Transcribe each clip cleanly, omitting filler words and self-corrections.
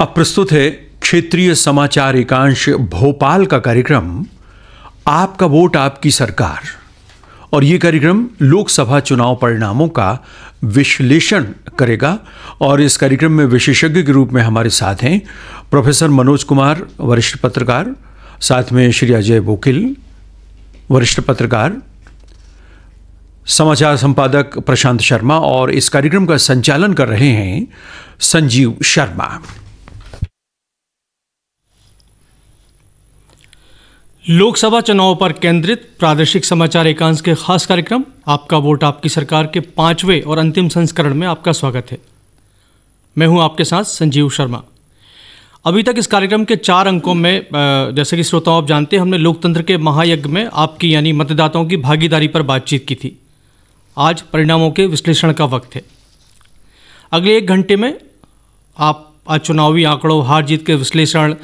अब प्रस्तुत है क्षेत्रीय समाचार एकांश भोपाल का कार्यक्रम आपका वोट आपकी सरकार। और ये कार्यक्रम लोकसभा चुनाव परिणामों का विश्लेषण करेगा। और इस कार्यक्रम में विशेषज्ञ के रूप में हमारे साथ हैं प्रोफेसर मनोज कुमार, वरिष्ठ पत्रकार, साथ में श्री अजय वोकिल, वरिष्ठ पत्रकार, समाचार संपादक प्रशांत शर्मा, और इस कार्यक्रम का संचालन कर रहे हैं संजीव शर्मा। लोकसभा चुनाव पर केंद्रित प्रादेशिक समाचार एकांश के खास कार्यक्रम आपका वोट आपकी सरकार के 5वें और अंतिम संस्करण में आपका स्वागत है। मैं हूं आपके साथ संजीव शर्मा। अभी तक इस कार्यक्रम के 4 अंकों में जैसे कि श्रोताओं आप जानते हैं, हमने लोकतंत्र के महायज्ञ में आपकी यानी मतदाताओं की भागीदारी पर बातचीत की थी। आज परिणामों के विश्लेषण का वक्त है। अगले 1 घंटे में आप आज चुनावी आंकड़ों, हार जीत के विश्लेषण,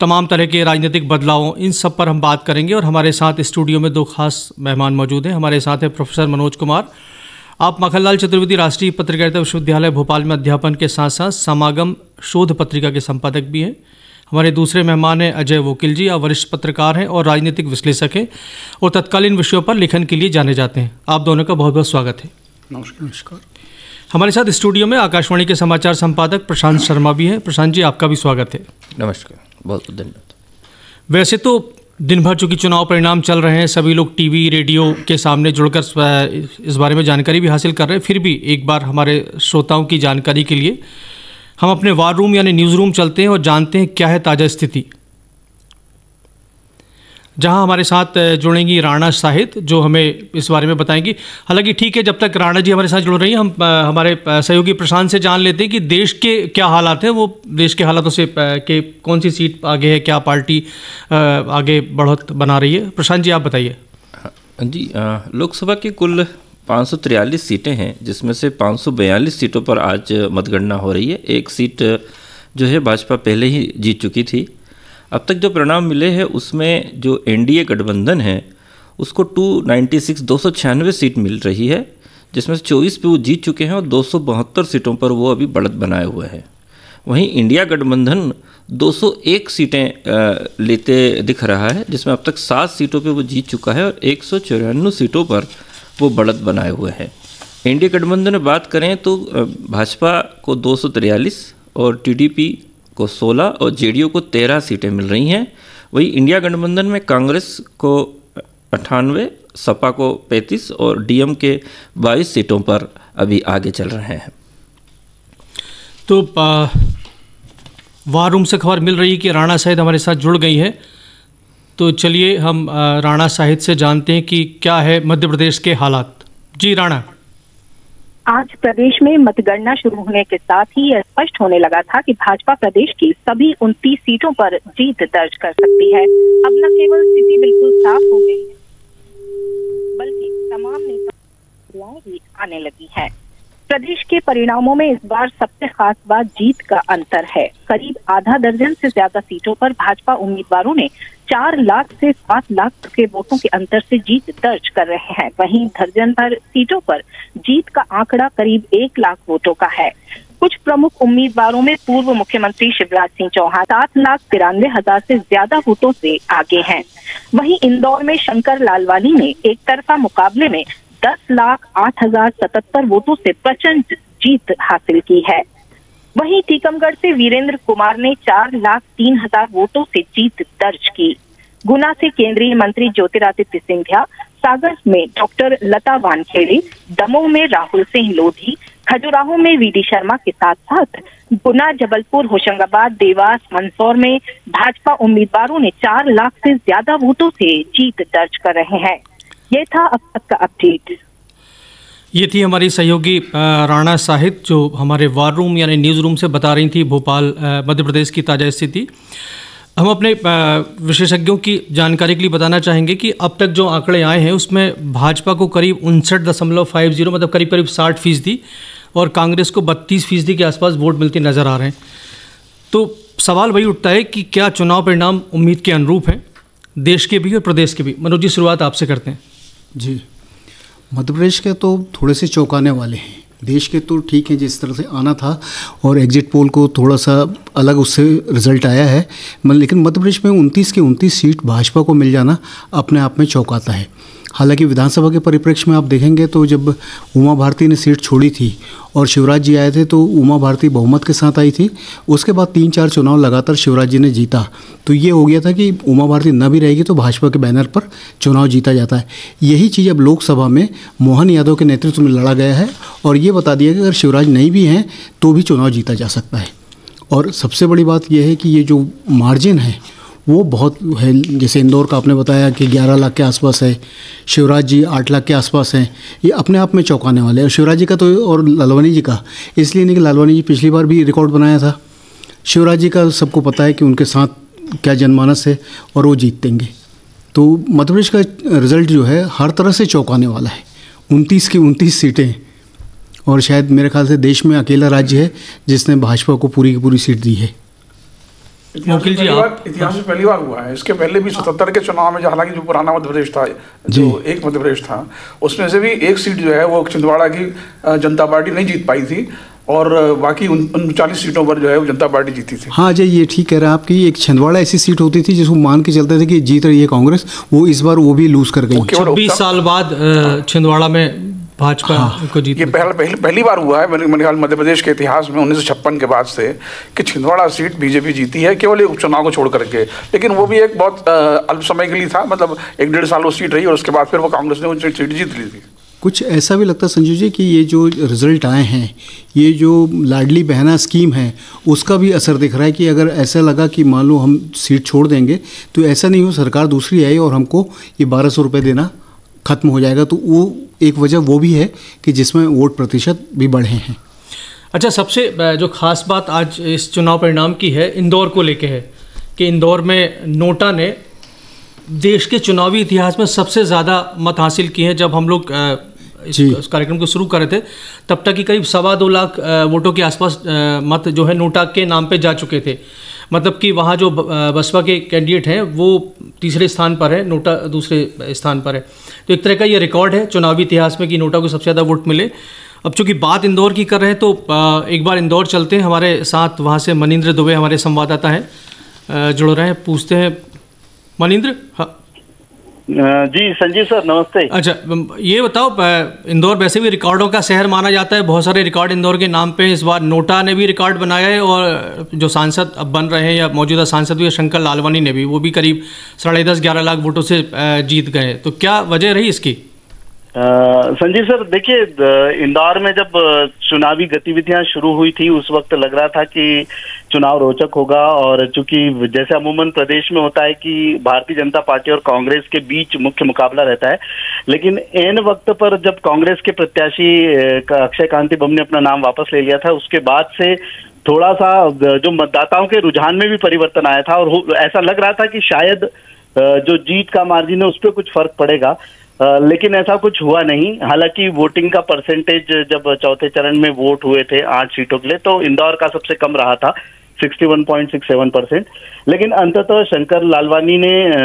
तमाम तरह के राजनीतिक बदलावों, इन सब पर हम बात करेंगे। और हमारे साथ स्टूडियो में 2 खास मेहमान मौजूद हैं। हमारे साथ हैं प्रोफेसर मनोज कुमार। आप मक्खनलाल चतुर्वेदी राष्ट्रीय पत्रकारिता विश्वविद्यालय भोपाल में अध्यापन के साथ साथ समागम शोध पत्रिका के संपादक भी हैं। हमारे दूसरे मेहमान हैं अजय वोकिल जी। आप वरिष्ठ पत्रकार हैं और राजनीतिक विश्लेषक हैं और तत्कालीन विषयों पर लेखन के लिए जाने जाते हैं। आप दोनों का बहुत बहुत स्वागत है। नमस्कार। हमारे साथ स्टूडियो में आकाशवाणी के समाचार संपादक प्रशांत शर्मा भी हैं। प्रशांत जी, आपका भी स्वागत है। नमस्कार, बहुत बहुत धन्यवाद। वैसे तो दिन भर चूँकि चुनाव परिणाम चल रहे हैं, सभी लोग टीवी रेडियो के सामने जुड़कर इस बारे में जानकारी भी हासिल कर रहे हैं। फिर भी एक बार हमारे श्रोताओं की जानकारी के लिए हम अपने वार रूम यानी न्यूज़ रूम चलते हैं और जानते हैं क्या है ताज़ा स्थिति। जहां हमारे साथ जुड़ेंगी राणा साहिद, जो हमें इस बारे में बताएंगी। हालांकि ठीक है, जब तक राणा जी हमारे साथ जुड़ रही हैं, हम हमारे सहयोगी प्रशांत से जान लेते हैं कि देश के क्या हालात हैं। वो देश के हालातों से कि कौन सी सीट आगे है, क्या पार्टी आगे बढ़त बना रही है। प्रशांत जी, आप बताइए। जी, लोकसभा की कुल 543 सीटें हैं, जिसमें से 542 सीटों पर आज मतगणना हो रही है। 1 सीट जो है भाजपा पहले ही जीत चुकी थी। अब तक जो परिणाम मिले हैं उसमें जो एनडीए गठबंधन है उसको 296 सीट मिल रही है, जिसमें से 24 पे वो जीत चुके हैं और 272 सीटों पर वो अभी बढ़त बनाए हुए हैं। वहीं इंडिया गठबंधन 201 सीटें लेते दिख रहा है, जिसमें अब तक 7 सीटों पे वो जीत चुका है और 194 सीटों पर वो बढ़त बनाए हुए हैं। इंडिया गठबंधन में बात करें तो भाजपा को 243 और टीडीपी को 16 और जेडीयू को 13 सीटें मिल रही हैं। वही इंडिया गठबंधन में कांग्रेस को 98, सपा को 35 और डीएम के 22 सीटों पर अभी आगे चल रहे हैं। तो वार रूम से खबर मिल रही है कि राणा साहिद हमारे साथ जुड़ गई है। तो चलिए हम राणा साहिद से जानते हैं कि क्या है मध्य प्रदेश के हालात। जी राणा। आज प्रदेश में मतगणना शुरू होने के साथ ही यह स्पष्ट होने लगा था कि भाजपा प्रदेश की सभी 29 सीटों पर जीत दर्ज कर सकती है। अब न केवल स्थिति बिल्कुल साफ हो गई है, बल्कि तमाम नेताएं भी आने लगी हैं। प्रदेश के परिणामों में इस बार सबसे खास बात जीत का अंतर है। करीब आधा दर्जन से ज्यादा सीटों पर भाजपा उम्मीदवारों ने 4 लाख से 7 लाख के वोटों के अंतर से जीत दर्ज कर रहे हैं। वहीं दर्जन भर सीटों पर जीत का आंकड़ा करीब 1 लाख वोटों का है। कुछ प्रमुख उम्मीदवारों में पूर्व मुख्यमंत्री शिवराज सिंह चौहान 7,93,000 से ज्यादा वोटों से आगे हैं। वहीं इंदौर में शंकर लालवानी ने एक तरफा मुकाबले में 10,08,077 वोटों से प्रचंड जीत हासिल की है। वहीं टीकमगढ़ से वीरेंद्र कुमार ने 4,03,000 वोटों से जीत दर्ज की। गुना से केंद्रीय मंत्री ज्योतिरादित्य सिंधिया, सागर में डॉक्टर लता वानखेड़े, दमोह में राहुल सिंह लोधी, खजुराहो में वीडी शर्मा के साथ साथ गुना, जबलपुर, होशंगाबाद, देवास, मंदसौर में भाजपा उम्मीदवारों ने 4 लाख से ज्यादा वोटों से जीत दर्ज कर रहे हैं। ये था अब तक का अपडेट। ये थी हमारी सहयोगी राणा साहिद, जो हमारे वार रूम यानी न्यूज़ रूम से बता रही थी भोपाल मध्य प्रदेश की ताज़ा स्थिति। हम अपने विशेषज्ञों की जानकारी के लिए बताना चाहेंगे कि अब तक जो आंकड़े आए हैं उसमें भाजपा को करीब 59.50 मतलब करीब 60% और कांग्रेस को 32% के आसपास वोट मिलते नज़र आ रहे हैं। तो सवाल वही उठता है कि क्या चुनाव परिणाम उम्मीद के अनुरूप हैं, देश के भी और प्रदेश के भी। मनोज जी, शुरुआत आपसे करते हैं। जी, मध्य प्रदेश के तो थोड़े से चौंकाने वाले हैं। देश के तो ठीक है जिस तरह से आना था, और एग्जिट पोल को थोड़ा सा अलग उससे रिजल्ट आया है। लेकिन मध्य प्रदेश में 29 की 29 सीट भाजपा को मिल जाना अपने आप में चौंकाता है। हालांकि विधानसभा के परिप्रेक्ष्य में आप देखेंगे तो जब उमा भारती ने सीट छोड़ी थी और शिवराज जी आए थे तो उमा भारती बहुमत के साथ आई थी। उसके बाद 3-4 चुनाव लगातार शिवराज जी ने जीता, तो ये हो गया था कि उमा भारती न भी रहेगी तो भाजपा के बैनर पर चुनाव जीता जाता है। यही चीज़ अब लोकसभा में मोहन यादव के नेतृत्व में लड़ा गया है और ये बता दिया कि अगर शिवराज नहीं भी हैं तो भी चुनाव जीता जा सकता है। और सबसे बड़ी बात यह है कि ये जो मार्जिन है वो बहुत है। जैसे इंदौर का आपने बताया कि 11 लाख के आसपास है, शिवराज जी 8 लाख के आसपास हैं, ये अपने आप में चौंकाने वाले हैं। और शिवराज जी का तो और लालवानी जी का इसलिए नहीं कि लालवानी जी पिछली बार भी रिकॉर्ड बनाया था, शिवराज जी का सबको पता है कि उनके साथ क्या जनमानस है और वो जीत देंगे। तो मध्य प्रदेश का रिज़ल्ट जो है हर तरह से चौंकाने वाला है। 29 की 29 सीटें, और शायद मेरे ख्याल से देश में अकेला राज्य है जिसने भाजपा को पूरी की पूरी सीट दी है। इतिहास में पहली बार हुआ है। इसके पहले भी 77 के चुनाव में, हालांकि जो पुराना मध्य प्रदेश था, जो एक मध्य प्रदेश था, उसमें से भी एक सीट जो है वो छिंदवाड़ा की जनता पार्टी नहीं जीत पाई थी और बाकी 39 सीटों पर जो है वो जनता पार्टी जीती थी। हाँ अजय, ये ठीक कह रहे हैं आपकी। एक छिंदवाड़ा ऐसी सीट होती थी जिसको मान के चलते थे कि जीत रही है कांग्रेस, वो इस बार वो भी लूज कर गई। 26 साल बाद छिंदवाड़ा में भाजपा को जीत। ये पहली बार हुआ है मेरे ख्याल मध्य प्रदेश के इतिहास में 1956 के बाद से कि छिंदवाड़ा सीट बीजेपी जीती है, केवल एक उपचुनाव को छोड़ करके। लेकिन वो भी एक बहुत अल्प समय के लिए था, मतलब 1-1.5 साल वो सीट रही और उसके बाद फिर वो कांग्रेस ने वो सीट जीत ली थी। कुछ ऐसा भी लगता है संजू जी कि ये जो रिज़ल्ट आए हैं, ये जो लाडली बहना स्कीम है उसका भी असर दिख रहा है कि अगर ऐसा लगा कि मान लो हम सीट छोड़ देंगे तो ऐसा नहीं हो सरकार दूसरी आई और हमको ये 1200 रुपये देना खत्म हो जाएगा, तो वो एक वजह वो भी है कि जिसमें वोट प्रतिशत भी बढ़े हैं। अच्छा, सबसे जो खास बात आज इस चुनाव परिणाम की है इंदौर को लेके है कि इंदौर में नोटा ने देश के चुनावी इतिहास में सबसे ज़्यादा मत हासिल किए हैं। जब हम लोग इस कार्यक्रम को शुरू कर रहे थे तब तक ही करीब 2.25 लाख वोटों के आसपास मत जो है नोटा के नाम पे जा चुके थे। मतलब कि वहाँ जो बसपा के कैंडिडेट हैं वो तीसरे स्थान पर है, नोटा दूसरे स्थान पर है। तो एक तरह का ये रिकॉर्ड है चुनावी इतिहास में कि नोटा को सबसे ज़्यादा वोट मिले। अब चूँकि बात इंदौर की कर रहे हैं तो एक बार इंदौर चलते हैं। हमारे साथ वहाँ से मनिंद्र दुबे हमारे संवाददाता हैं, जुड़ रहे हैं, पूछते हैं। मनिंद्र। हाँ जी संजीव सर, नमस्ते। अच्छा, ये बताओ, इंदौर वैसे भी रिकॉर्डों का शहर माना जाता है, बहुत सारे रिकॉर्ड इंदौर के नाम पे। इस बार नोटा ने भी रिकॉर्ड बनाया है और जो सांसद अब बन रहे हैं या मौजूदा सांसद भी शंकर लालवानी ने भी, वो भी करीब 10.5-11 लाख वोटों से जीत गए। तो क्या वजह रही इसकी? संजीव सर, देखिए इंदौर में जब चुनावी गतिविधियां शुरू हुई थी उस वक्त लग रहा था कि चुनाव रोचक होगा। और चूंकि जैसे अमूमन प्रदेश में होता है कि भारतीय जनता पार्टी और कांग्रेस के बीच मुख्य मुकाबला रहता है, लेकिन एन वक्त पर जब कांग्रेस के प्रत्याशी अक्षय कांति बम ने अपना नाम वापस ले लिया था, उसके बाद से थोड़ा सा जो मतदाताओं के रुझान में भी परिवर्तन आया था और ऐसा लग रहा था कि शायद जो जीत का मार्जिन है उस पर कुछ फर्क पड़ेगा, लेकिन ऐसा कुछ हुआ नहीं। हालांकि वोटिंग का परसेंटेज जब चौथे चरण में वोट हुए थे 8 सीटों के लिए तो इंदौर का सबसे कम रहा था 61.67%। लेकिन अंततः शंकर लालवानी ने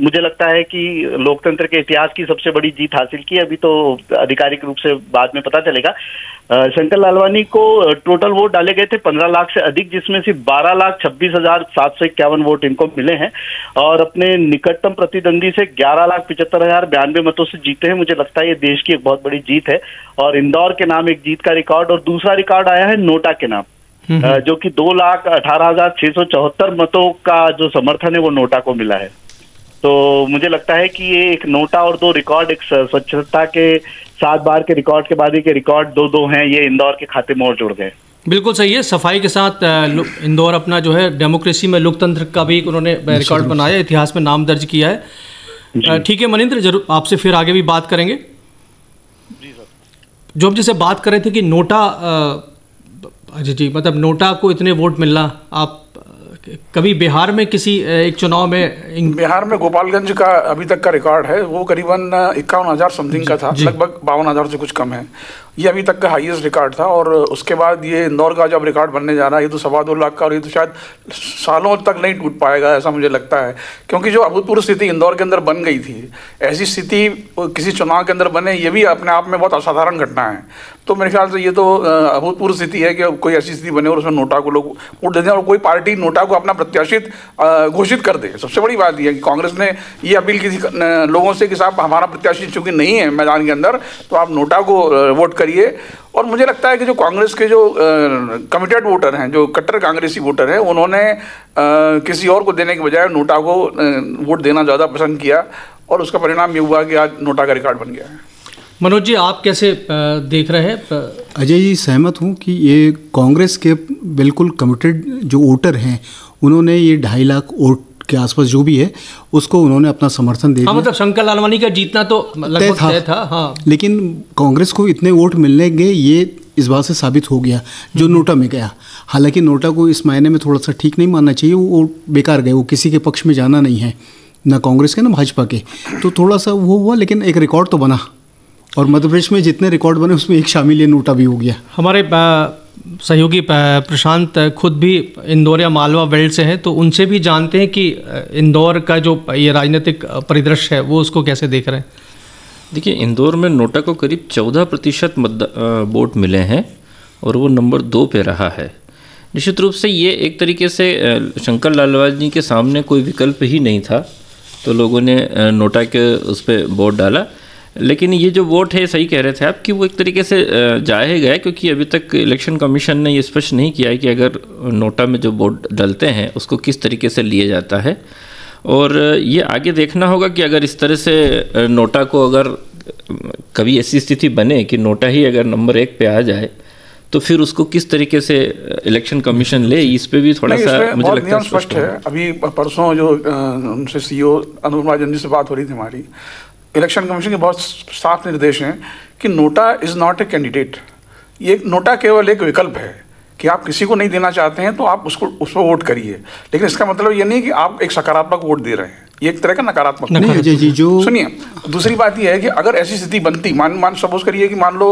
मुझे लगता है कि लोकतंत्र के इतिहास की सबसे बड़ी जीत हासिल की। अभी तो आधिकारिक रूप से बाद में पता चलेगा। शंकर लालवानी को टोटल वोट डाले गए थे 15 लाख से अधिक, जिसमें से 12,26,751 वोट इनको मिले हैं और अपने निकटतम प्रतिद्वंदी से 11,75,092 मतों से जीते हैं। मुझे लगता है ये देश की एक बहुत बड़ी जीत है और इंदौर के नाम एक जीत का रिकॉर्ड। और दूसरा रिकॉर्ड आया है नोटा के नाम, जो कि 2,18,674 मतों का जो समर्थन है वो नोटा को मिला है। तो मुझे लगता है कि ये एक नोटा और 2 रिकॉर्ड, एक स्वच्छता के 7 बार के रिकॉर्ड के बाद के रिकॉर्ड 2-2 हैं, ये इंदौर के खाते में और जुड़ गए। बिल्कुल सही है। सफाई के साथ इंदौर अपना जो है डेमोक्रेसी में लोकतंत्र का भी उन्होंने रिकॉर्ड बनाया, इतिहास में नाम दर्ज किया है। ठीक है मनिंद्र, जरूर आपसे फिर आगे भी बात करेंगे। जी सर। जो हम जैसे बात कर रहे थे कि नोटा, अच्छा जी, मतलब नोटा को इतने वोट मिलना, आप कभी बिहार में किसी एक चुनाव में, बिहार में गोपालगंज का अभी तक का रिकॉर्ड है वो करीबन 51,000 समथिंग का था, लगभग 52,000 से कुछ कम है। ये अभी तक का हाईएस्ट रिकॉर्ड था। और उसके बाद ये इंदौर का जब रिकॉर्ड बनने जा रहा है, ये तो 2.25 लाख का, और ये तो शायद सालों तक नहीं टूट पाएगा, ऐसा मुझे लगता है। क्योंकि जो अभूतपूर्व स्थिति इंदौर के अंदर बन गई थी, ऐसी स्थिति किसी चुनाव के अंदर बने, ये भी अपने आप में बहुत असाधारण घटना है। तो मेरे ख्याल से ये तो अभूतपूर्व स्थिति है कि कोई ऐसी स्थिति बने और उसमें नोटा को लोग वोट दे दें और कोई पार्टी नोटा को अपना प्रत्याशित घोषित कर दे। सबसे बड़ी बात यह है कि कांग्रेस ने ये अपील की थी लोगों से कि साहब हमारा प्रत्याशी चूंकि नहीं है मैदान के अंदर, तो आप नोटा को वोट करिए। और मुझे लगता है कि जो कांग्रेस के जो कमिटेड वोटर हैं, जो कट्टर कांग्रेसी वोटर हैं, उन्होंने किसी और को देने के बजाय नोटा को वोट देना ज़्यादा पसंद किया और उसका परिणाम ये हुआ कि आज नोटा का रिकॉर्ड बन गया है। मनोज जी, आप कैसे देख रहे हैं? अजय जी, सहमत हूँ कि ये कांग्रेस के बिल्कुल कमिटेड जो वोटर हैं, उन्होंने ये 2.5 लाख वोट के आसपास जो भी है उसको उन्होंने अपना समर्थन दे दिया। मतलब शंकर लालवानी का जीतना तो लगभग तय था। हाँ, लेकिन कांग्रेस को इतने वोट मिलने गए, ये इस बात से साबित हो गया जो नोटा में गया। हालांकि नोटा को इस मायने में थोड़ा सा ठीक नहीं मानना चाहिए, वो बेकार गए, वो किसी के पक्ष में जाना नहीं है, ना कांग्रेस के ना भाजपा के, तो थोड़ा सा वो हुआ। लेकिन एक रिकॉर्ड तो बना, और मध्य प्रदेश में जितने रिकॉर्ड बने उसमें एक शामिल ये नोटा भी हो गया। हमारे सहयोगी प्रशांत खुद भी इंदौर या मालवा बेल्ट से हैं, तो उनसे भी जानते हैं कि इंदौर का जो ये राजनीतिक परिदृश्य है वो उसको कैसे देख रहे हैं। देखिए, इंदौर में नोटा को करीब 14% वोट मिले हैं और वो नंबर 2 पे रहा है। निश्चित रूप से ये एक तरीके से शंकर लालवानी के सामने कोई विकल्प ही नहीं था, तो लोगों ने नोटा के उस पर वोट डाला। लेकिन ये जो वोट है, सही कह रहे थे आप कि वो एक तरीके से जाए गए, क्योंकि अभी तक इलेक्शन कमीशन ने ये स्पष्ट नहीं किया है कि अगर नोटा में जो वोट डलते हैं उसको किस तरीके से लिया जाता है। और ये आगे देखना होगा कि अगर इस तरह से नोटा को, अगर कभी ऐसी स्थिति बने कि नोटा ही अगर नंबर 1 पे आ जाए, तो फिर उसको किस तरीके से इलेक्शन कमीशन ले, इस पे भी थोड़ा सा मुझे लगता है स्पष्ट है। अभी परसों जो उनसे सीईओ अनुपम राजन जी से बात हो रही थी हमारी, इलेक्शन कमीशन के बहुत साफ निर्देश हैं कि NOTA is not a candidate. ये नोटा केवल एक विकल्प है कि आप किसी को नहीं देना चाहते हैं तो आप उसको उस पर वोट करिए, लेकिन इसका मतलब ये नहीं कि आप एक सकारात्मक वोट दे रहे हैं। ये एक तरह का नकारात्मक नहीं जी। जो सुनिए, दूसरी बात यह है कि अगर ऐसी स्थिति बनती, मान सपोज करिए कि मान लो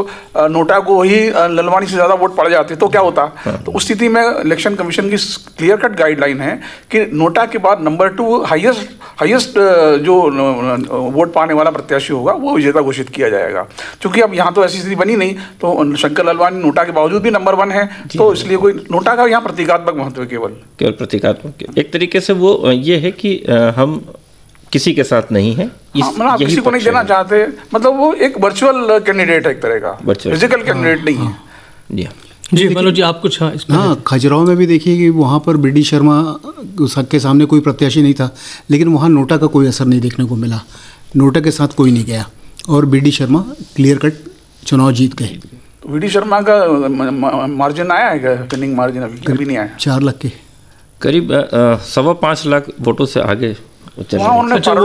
नोटा को ही ललवानी से ज़्यादा वोट पड़ जाते, तो क्या होता? तो उस स्थिति में इलेक्शन कमीशन की क्लियर कट गाइडलाइन है कि नोटा के बाद नंबर 2 हाईएस्ट जो वोट पाने वाला प्रत्याशी होगा वो विजेता घोषित किया जाएगा। क्योंकि अब यहाँ तो ऐसी स्थिति बनी नहीं, तो शंकर लालवानी नोटा के बावजूद भी नंबर 1 है, तो इसलिए कोई नोटा का यहाँ प्रतीकात्मक महत्व है, केवल प्रतीकात्मक। एक तरीके से वो ये है कि हम किसी के साथ नहीं है, आप किसी को नहीं देना चाहते, मतलब वो एक वर्चुअल कैंडिडेट है, एक तरह का फिजिकल कैंडिडेट नहीं है। जी मनोज जी, आप कुछ? हाँ, खजुराहो में भी देखिए कि वहाँ पर बीडी शर्मा के सामने कोई प्रत्याशी नहीं था, लेकिन वहाँ नोटा का कोई असर नहीं देखने को मिला, नोटा के साथ कोई नहीं गया और बीडी शर्मा क्लियर कट चुनाव जीत गए। बीडी शर्मा का मार्जिन आया है क्या? विनिंग मार्जिन अभी नहीं आया, 4 लाख के करीब, 5.25 लाख वोटों से आगे। वो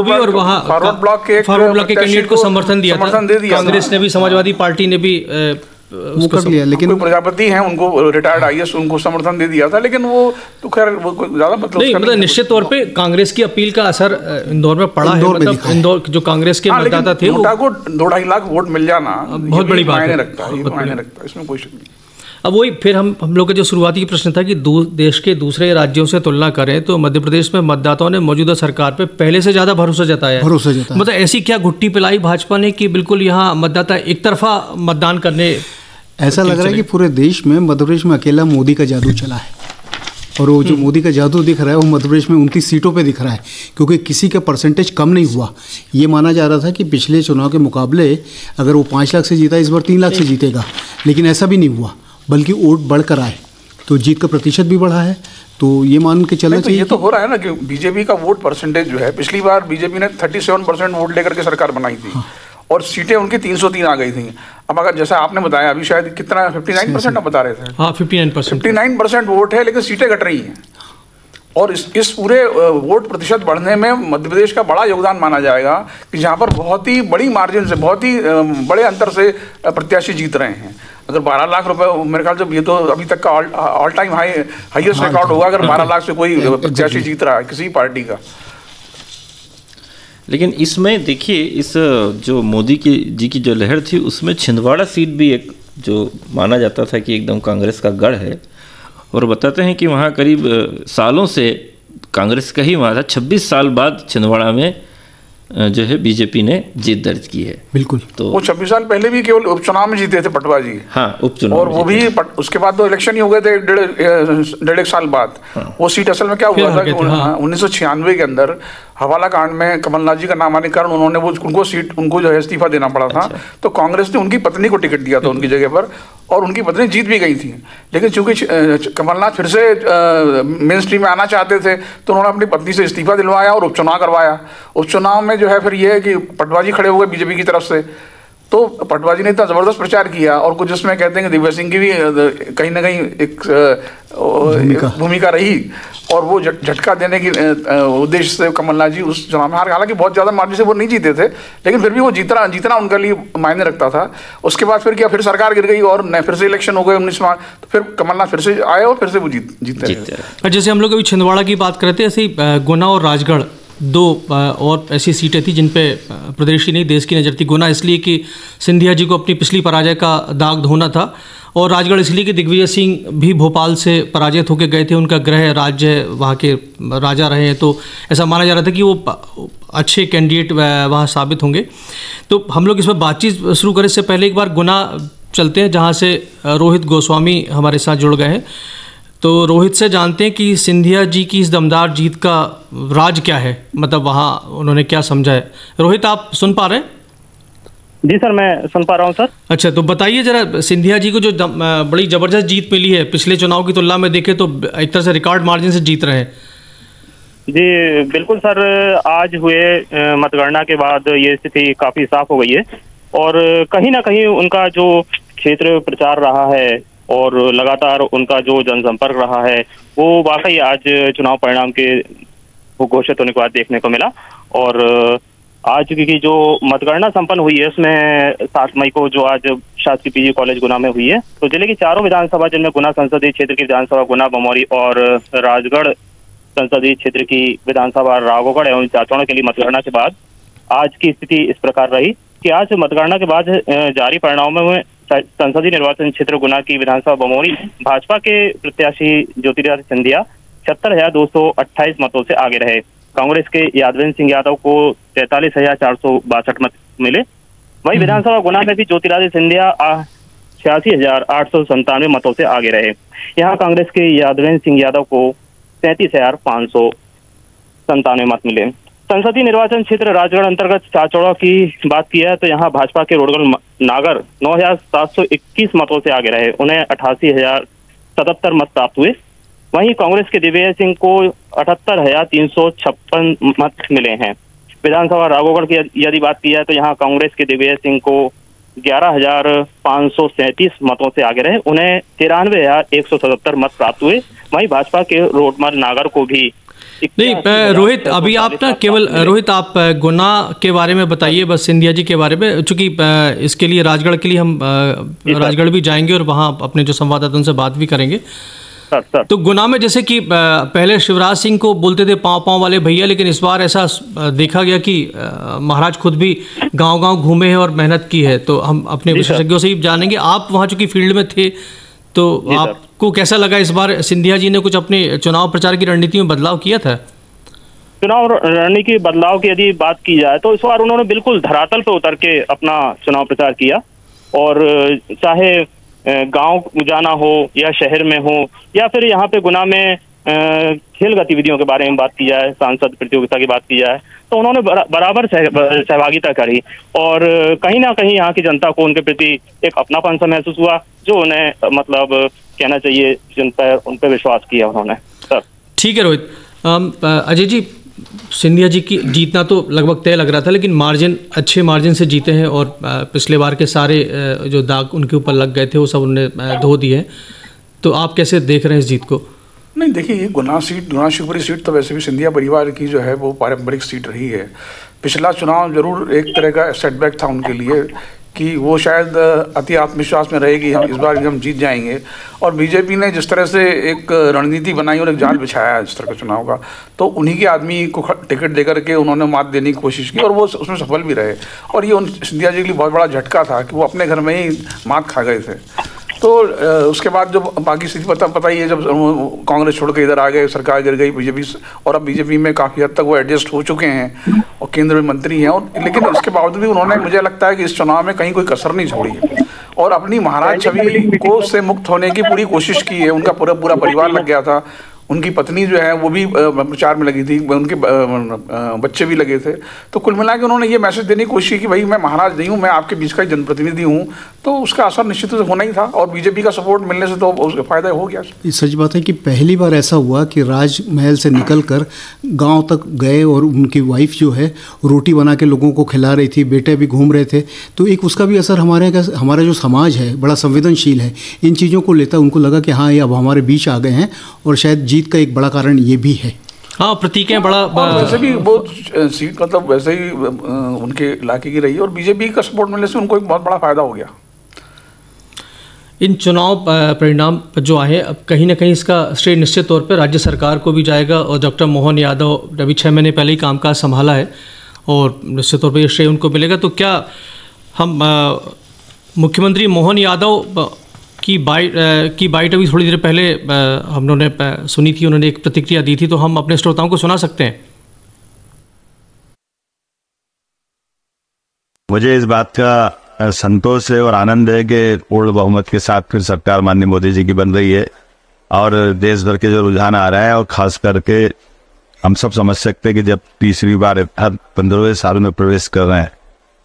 भी, और वहाँ फॉरवर्ड ब्लॉक के कैंडिडेट को समर्थन दिया था, कांग्रेस ने भी, समाजवादी पार्टी ने भी वो कर लिया। लेकिन प्रजापति हैं, उनको रिटायर्ड आईएएस, उनको समर्थन दे दिया था, लेकिन वो तो खैर वो ज्यादा मतलब निश्चित तौर पे कांग्रेस की अपील का असर इंदौर में पड़ा है। मतलब इंदौर जो कांग्रेस के मतदाता थे, नोटा को 2-2.5 लाख वोट मिल जाना बहुत बड़ी बात है, इसमें कोई शक नहीं। अब वही फिर हम लोग का जो शुरुआती प्रश्न था कि देश के दूसरे राज्यों से तुलना करें तो मध्य प्रदेश में मतदाताओं ने मौजूदा सरकार पे पहले से ज़्यादा भरोसा जताया है। मतलब ऐसी क्या घुट्टी पिलाई भाजपा ने कि बिल्कुल यहाँ मतदाता एक तरफा मतदान करने, ऐसा लग रहा है कि पूरे देश में मध्य प्रदेश में अकेला मोदी का जादू चला है, और वो जो मोदी का जादू दिख रहा है वो मध्य प्रदेश में 29 सीटों पे दिख रहा है, क्योंकि किसी का परसेंटेज कम नहीं हुआ। ये माना जा रहा था कि पिछले चुनाव के मुकाबले अगर वो 5 लाख से जीता, इस बार 3 लाख से जीतेगा, लेकिन ऐसा भी नहीं हुआ, बल्कि वोट बढ़कर आए, तो जीत का प्रतिशत भी बढ़ा है। तो ये मान के चलना चाहिए। ये तो हो रहा है ना कि बीजेपी का वोट परसेंटेज जो है, पिछली बार बीजेपी ने 37% वोट लेकर के सरकार बनाई थी, और सीटें उनकी 303 आ गई थी। अब अगर जैसा आपने बताया अभी शायद कितना 59% आप बता रहे थे? हाँ, 59% वोट है, लेकिन सीटें घट रही हैं। और इस पूरे वोट प्रतिशत बढ़ने में मध्य प्रदेश का बड़ा योगदान माना जाएगा कि जहाँ पर बहुत ही बड़ी मार्जिन से, बहुत ही बड़े अंतर से प्रत्याशी जीत रहे हैं। अगर 12 लाख रुपए, मेरे ख्याल से ये तो अभी तक का ऑल टाइम हाईएस्ट रिकॉर्ड होगा अगर 12 लाख से कोई प्रत्याशी जीत रहा है किसी पार्टी का। लेकिन इसमें देखिए, इस जो मोदी जी की जो लहर थी उसमें छिंदवाड़ा सीट भी एक जो माना जाता था कि एकदम कांग्रेस का गढ़ है, और बताते हैं कि वहाँ करीब सालों से कांग्रेस का ही वहाँ था। 26 साल बाद छिंदवाड़ा में जो है बीजेपी ने जीत दर्ज की है। बिल्कुल। तो वो 26 साल पहले भी केवल उपचुनाव में जीते थे पटवा जी। हाँ, उपचुनाव, और वो भी उसके बाद तो इलेक्शन ही हो गए थे डेढ़ एक साल बाद। हाँ। वो सीट असल में क्या हुआ था कि 1996 के अंदर हवाला कांड में कमलनाथ जी का नाम आने के कारण उनको जो है इस्तीफा देना पड़ा था। तो कांग्रेस ने उनकी पत्नी को टिकट दिया था उनकी जगह पर, और उनकी पत्नी जीत भी गई थी। लेकिन चूंकि कमलनाथ फिर से मेन स्ट्रीम में आना चाहते थे, तो उन्होंने अपनी पत्नी से इस्तीफा दिलवाया और उपचुनाव करवाया। उपचुनाव में जो है फिर ये है कि पटवा जी खड़े हो गए बीजेपी की तरफ से। तो पटवा जी ने इतना ज़बरदस्त प्रचार किया, और कुछ जिसमें कहते हैं कि दिव्या सिंह की भी कहीं ना कहीं एक भूमिका रही, और वो झटका देने की उद्देश्य से कमलनाथ जी उस चुनाव में हार। हालांकि बहुत ज़्यादा मार्जिन से वो नहीं जीते थे, लेकिन फिर भी वो जीतना उनके लिए मायने रखता था। उसके बाद फिर क्या, फिर सरकार गिर गई और फिर से इलेक्शन हो गए 19 मार्च, तो फिर कमलनाथ फिर से आए और फिर से वो जीते रहे। जैसे हम लोग अभी छिंदवाड़ा की बात करते हैं, ऐसे ही गुना और राजगढ़ दो और ऐसी सीटें थी जिन पे प्रदेश ही नहीं देश की नज़र थी। गुना इसलिए कि सिंधिया जी को अपनी पिछली पराजय का दाग धोना था, और राजगढ़ इसलिए कि दिग्विजय सिंह भी भोपाल से पराजित होकर गए थे, उनका गृह राज्य वहाँ के राजा रहे हैं, तो ऐसा माना जा रहा था कि वो अच्छे कैंडिडेट वहाँ साबित होंगे। तो हम लोग इस पर बातचीत शुरू करें इससे पहले एक बार गुना चलते हैं, जहाँ से रोहित गोस्वामी हमारे साथ जुड़ गए हैं। तो रोहित से जानते हैं कि सिंधिया जी की इस दमदार जीत का राज क्या है, मतलब वहाँ उन्होंने क्या समझा है। रोहित, आप सुन पा रहे हैं? जी सर, मैं सुन पा रहा हूँ सर। अच्छा, तो बताइए जरा, सिंधिया जी को जो बड़ी ज़बरदस्त जीत मिली है, पिछले चुनाव की तुलना में देखें तो एक तरह से रिकॉर्ड मार्जिन से जीत रहे हैं। जी बिल्कुल सर, आज हुए मतगणना के बाद ये स्थिति काफ़ी साफ हो गई है, और कहीं ना कहीं उनका जो क्षेत्र प्रचार रहा है और लगातार उनका जो जनसंपर्क रहा है, वो वाकई आज चुनाव परिणाम के घोषित होने के बाद देखने को मिला। और आज क्योंकि जो मतगणना संपन्न हुई है उसमें 7 मई को जो आज शासकीय पीजी कॉलेज गुना में हुई है, तो जिले की चारों विधानसभा जिनमें गुना संसदीय क्षेत्र की विधानसभा गुना, बमौरी और राजगढ़ संसदीय क्षेत्र की विधानसभा राघोगढ़ एवं चाचौड़ के लिए मतगणना के बाद आज की स्थिति इस प्रकार रही कि आज मतगणना के बाद जारी परिणामों में संसदीय निर्वाचन क्षेत्र गुना की विधानसभा बमौरी भाजपा के प्रत्याशी ज्योतिरादित्य सिंधिया 76,228 मतों से आगे रहे। कांग्रेस के यादवेंद्र सिंह यादव को 43,462 मत मिले। वही विधानसभा गुना में भी ज्योतिरादित्य सिंधिया 86,897 मतों से आगे रहे। यहाँ कांग्रेस के यादवेंद्र सिंह यादव को 37,597 मत मिले। संसदीय निर्वाचन क्षेत्र राजगढ़ अंतर्गत चाचौड़ा की बात की है तो यहाँ भाजपा के रोडगल नागर 9,721 मतों से आगे रहे, उन्हें 88,077 मत प्राप्त हुए। वहीं कांग्रेस के दिग्विजय सिंह को 78,356 मत मिले हैं। विधानसभा राघोगढ़ की यदि बात की है तो यहाँ कांग्रेस के दिग्विजय सिंह को 11,537 मतों से आगे रहे, उन्हें 93,177 मत प्राप्त हुए। वहीं भाजपा के रोडमल नागर को भी नहीं। रोहित, अभी आप ना केवल रोहित आप गुना के बारे में बताइए, बस सिंधिया जी के बारे में, चूंकि इसके लिए राजगढ़ के लिए हम राजगढ़ भी जाएंगे और वहाँ अपने जो संवाददाता उनसे बात भी करेंगे। सर। तो गुना में जैसे कि पहले शिवराज सिंह को बोलते थे पाँव वाले भैया, लेकिन इस बार ऐसा देखा गया कि महाराज खुद भी गांव-गांव घूमे हैं और मेहनत की है। तो हम अपने विशेषज्ञों से ही जानेंगे, आप वहाँ चूंकि फील्ड में थे तो आपको कैसा लगा इस बार सिंधिया जी ने कुछ अपने चुनाव प्रचार की रणनीति में बदलाव किया था? चुनाव रणनीति के बदलाव की यदि बात की जाए तो इस बार उन्होंने बिल्कुल धरातल पर उतर के अपना चुनाव प्रचार किया, और चाहे गांव जाना हो या शहर में हो या फिर यहाँ पे गुना में खेल गतिविधियों के बारे में बात की जाए, सांसद प्रतियोगिता की बात की जाए, तो उन्होंने बराबर सहभागिता करी, और कहीं ना कहीं यहाँ की जनता को उनके प्रति एक अपनापन सा महसूस हुआ, जो उन्हें मतलब कहना चाहिए जिन पर उन पर विश्वास किया उन्होंने। सर ठीक है रोहित। अजय जी, सिंधिया जी की जीतना तो लगभग तय लग रहा था, लेकिन अच्छे मार्जिन से जीते हैं, और पिछले बार के सारे जो दाग उनके ऊपर लग गए थे वो सब उन्होंने धो दिए हैं। तो आप कैसे देख रहे हैं इस जीत को? नहीं, देखिए, गुना शिवपुरी सीट तो वैसे भी सिंधिया परिवार की जो है वो पारंपरिक सीट रही है। पिछला चुनाव जरूर एक तरह का सेटबैक था उनके लिए, कि वो शायद अति आत्मविश्वास में रहेगी हम इस बार हम जीत जाएंगे। और बीजेपी ने जिस तरह से एक रणनीति बनाई और एक जाल बिछाया इस तरह का चुनाव का, तो उन्हीं के आदमी को टिकट दे करके उन्होंने मात देने की कोशिश की और वो उसमें सफल भी रहे। और ये सिंधिया जी के लिए बहुत बड़ा झटका था कि वो अपने घर में ही मात खा गए थे। तो उसके बाद जो बाकी स्थिति पता ही है, जब कांग्रेस छोड़ के इधर आ गए, सरकार गिर गई बीजेपी, और अब बीजेपी में काफ़ी हद तक वो एडजस्ट हो चुके हैं और केंद्र में मंत्री हैं। और लेकिन इसके बावजूद भी उन्होंने, मुझे लगता है कि इस चुनाव में कहीं कोई कसर नहीं छोड़ी है और अपनी महाराज छवि को से मुक्त होने की पूरी कोशिश की है। उनका पूरा परिवार लग गया था, उनकी पत्नी जो है वो भी प्रचार में लगी थी, उनके बच्चे भी लगे थे। तो कुल मिला के उन्होंने ये मैसेज देने की कोशिश की, भाई मैं महाराज नहीं हूँ, मैं आपके बीच का जनप्रतिनिधि हूँ। तो उसका असर निश्चित रूप से होना ही था और बीजेपी का सपोर्ट मिलने से तो उसका फायदा हो गया। ये सच बात है कि पहली बार ऐसा हुआ कि राजमहल से निकलकर गांव तक गए और उनकी वाइफ जो है रोटी बना के लोगों को खिला रही थी, बेटे भी घूम रहे थे। तो एक उसका भी असर हमारा जो समाज है बड़ा संवेदनशील है, इन चीज़ों को लेता उनको लगा कि हाँ ये अब हमारे बीच आ गए हैं। और शायद जीत का एक बड़ा कारण ये भी है। हाँ, प्रतीक है बड़ा। वैसे भी बहुत सीट मतलब वैसे ही उनके इलाके की रही है और बीजेपी का सपोर्ट मिलने से उनको एक बहुत बड़ा फायदा हो गया। इन चुनाव परिणाम जो आए, अब कहीं ना कहीं इसका श्रेय निश्चित तौर पर राज्य सरकार को भी जाएगा और डॉक्टर मोहन यादव अभी 6 महीने पहले ही कामकाज संभाला है और निश्चित तौर पर ये श्रेय उनको मिलेगा। तो क्या हम मुख्यमंत्री मोहन यादव की बाइट अभी थोड़ी देर पहले हमने सुनी थी, उन्होंने एक प्रतिक्रिया दी थी, तो हम अपने श्रोताओं को सुना सकते हैं। मुझे इस बात का संतोष है और आनंद है कि पूर्ण बहुमत के साथ फिर सरकार माननीय मोदी जी की बन रही है और देश भर के जो रुझान आ रहा है, और खास करके हम सब समझ सकते हैं कि जब तीसरी बार हर 15वें साल में प्रवेश कर रहे हैं,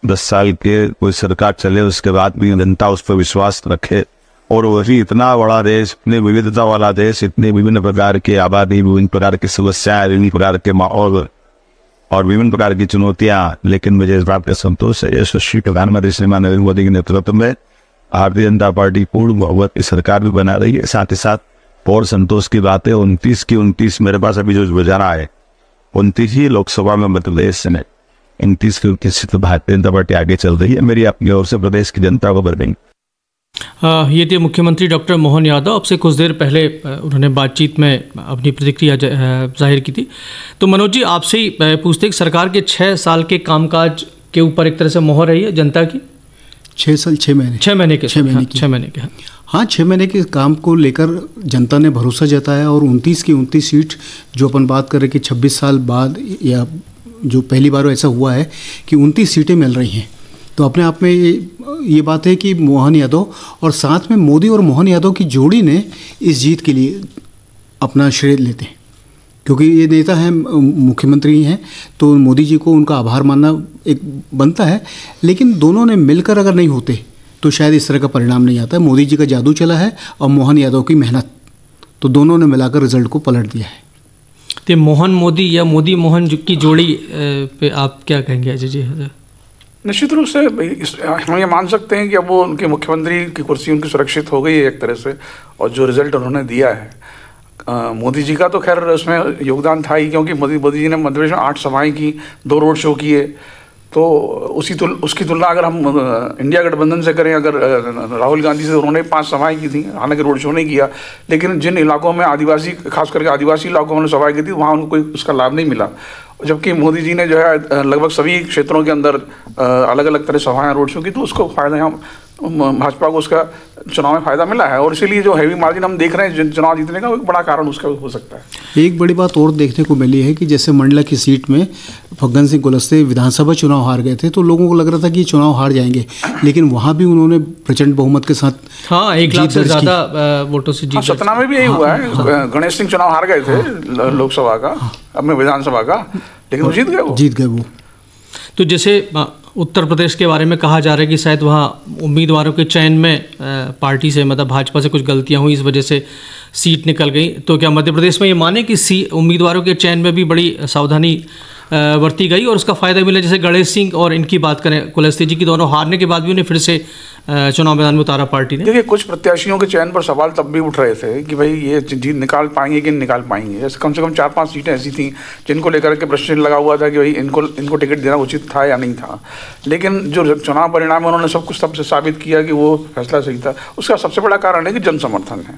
10 साल के कोई सरकार चले उसके बाद भी जनता उस पर विश्वास रखे और वही इतना बड़ा देश, इतनी विविधता वाला देश, इतनी विभिन्न प्रकार की आबादी, विभिन्न प्रकार की समस्याएं, विभिन्न प्रकार के माहौल और विभिन्न प्रकार की चुनौतियां, लेकिन मुझे इस बात का संतोष है यशस्वी प्रधानमंत्री श्री नरेंद्र मोदी के नेतृत्व में भारतीय जनता पार्टी पूर्ण बहुमत की सरकार भी बना रही है। साथ ही साथ और संतोष की बात है 29 की 29 मेरे पास अभी जो योजना है 29 ही लोकसभा में मध्य प्रदेश में 29 की 29 तो भारतीय जनता पार्टी आगे चल रही है। मेरी अपनी ओर से प्रदेश की जनता को बढ़ेंगे। ये थे मुख्यमंत्री डॉक्टर मोहन यादव। अब से कुछ देर पहले उन्होंने बातचीत में अपनी प्रतिक्रिया जाहिर की थी। तो मनोज जी, आपसे ही पूछते कि सरकार के 6 साल के कामकाज के ऊपर एक तरह से मोहर रही है जनता की। 6 साल 6 महीने 6 महीने के 6 महीने के हाँ 6 महीने के काम को लेकर जनता ने भरोसा जताया और 29 की 29 सीट जो अपन बात करें कि 26 साल बाद या जो पहली बार ऐसा हुआ है कि 29 सीटें मिल रही हैं, तो अपने आप में ये बात है कि मोहन यादव और साथ में मोदी और मोहन यादव की जोड़ी ने इस जीत के लिए अपना श्रेय लेते हैं, क्योंकि ये नेता हैं, मुख्यमंत्री हैं, तो मोदी जी को उनका आभार मानना एक बनता है। लेकिन दोनों ने मिलकर अगर नहीं होते तो शायद इस तरह का परिणाम नहीं आता। मोदी जी का जादू चला है और मोहन यादव की मेहनत, तो दोनों ने मिलाकर रिजल्ट को पलट दिया है। तो मोहन मोदी या मोदी मोहन की जोड़ी पे आप क्या कहेंगे अजय जी? निश्चित रूप से हम ये मान सकते हैं कि अब वो उनके मुख्यमंत्री की कुर्सी उनकी सुरक्षित हो गई है एक तरह से, और जो रिजल्ट उन्होंने दिया है मोदी जी का तो खैर उसमें योगदान था ही, क्योंकि मोदी जी ने मध्य प्रदेश में 8 सभाएं की, 2 रोड शो किए। तो उसकी तुलना अगर हम इंडिया गठबंधन से करें, अगर राहुल गांधी से, उन्होंने 5 सभाएं की थी, हालांकि रोड शो नहीं किया, लेकिन जिन इलाकों में आदिवासी, खास करके आदिवासी इलाकों में सभाएं की थी वहाँ उनको कोई उसका लाभ नहीं मिला। जबकि मोदी जी ने जो है लगभग सभी क्षेत्रों के अंदर अलग अलग तरह सभाएं रोड शो की, तो उसको फायदा हम भाजपा को उसका चुनाव में फायदा मिला है। और इसीलिए जो हैवी मार्जिन हम देख रहे हैं चुनाव जीतने का, एक बड़ा कारण उसका हो सकता है। एक बड़ी बात और देखने को मिली है कि जैसे मंडला की सीट में फग्गन सिंह कुलस्ते विधानसभा चुनाव हार गए थे, तो लोगों को लग रहा था कि ये चुनाव हार जाएंगे, लेकिन वहाँ भी उन्होंने प्रचंड बहुमत के साथ 1 लाख से ज़्यादा वोटों से जीत। सतना में भी यही हुआ है, गणेश सिंह चुनाव हार गए थे लोकसभा का, अब में विधानसभा का, लेकिन वो जीत गए वो। तो जैसे उत्तर प्रदेश के बारे में कहा जा रहा है कि शायद वहाँ उम्मीदवारों के चयन में पार्टी से, मतलब भाजपा से कुछ गलतियाँ हुई, इस वजह से सीट निकल गई। तो क्या मध्य प्रदेश में ये माने कि उम्मीदवारों के चयन में भी बड़ी सावधानी बरती गई और उसका फ़ायदा मिला। जैसे गणेश सिंह और इनकी बात करें, कुलस्ते जी की, दोनों हारने के बाद भी उन्हें फिर से चुनाव मैदान में उतारा पार्टी ने। देखिए, कुछ प्रत्याशियों के चयन पर सवाल तब भी उठ रहे थे कि भाई ये जीत निकाल पाएंगे कि नहीं निकाल पाएंगे। जैसे कम से कम 4-5 सीटें ऐसी थी जिनको लेकर के प्रश्न लगा हुआ था कि भाई इनको टिकट देना उचित था या नहीं था। लेकिन जो चुनाव परिणाम है उन्होंने सब कुछ सबसे साबित किया कि वो फैसला सही था। उसका सबसे बड़ा कारण है कि जन समर्थन है।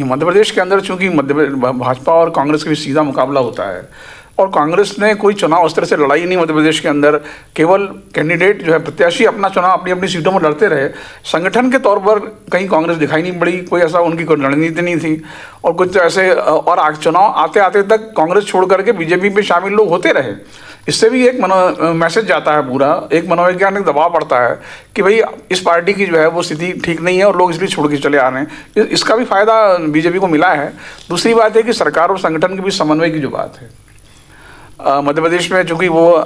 मध्य प्रदेश के अंदर चूंकि भाजपा और कांग्रेस के बीच सीधा मुकाबला होता है और कांग्रेस ने कोई चुनाव उस तरह से लड़ाई नहीं मध्य प्रदेश के अंदर, केवल कैंडिडेट जो है प्रत्याशी अपना चुनाव अपनी अपनी सीटों में लड़ते रहे। संगठन के तौर पर कहीं कांग्रेस दिखाई नहीं पड़ी, कोई ऐसा उनकी कोई रणनीति नहीं थी और कुछ ऐसे, और चुनाव आते आते तक कांग्रेस छोड़ करके बीजेपी में शामिल लोग होते रहे। इससे भी एक मैसेज जाता है, पूरा एक मनोवैज्ञानिक दबाव पड़ता है कि भाई इस पार्टी की जो है वो स्थिति ठीक नहीं है और लोग इसलिए छोड़ के चले आ रहे हैं। इसका भी फायदा बीजेपी को मिला है। दूसरी बात है कि सरकार और संगठन के बीच समन्वय की जो बात है, मध्य प्रदेश में चूंकि वो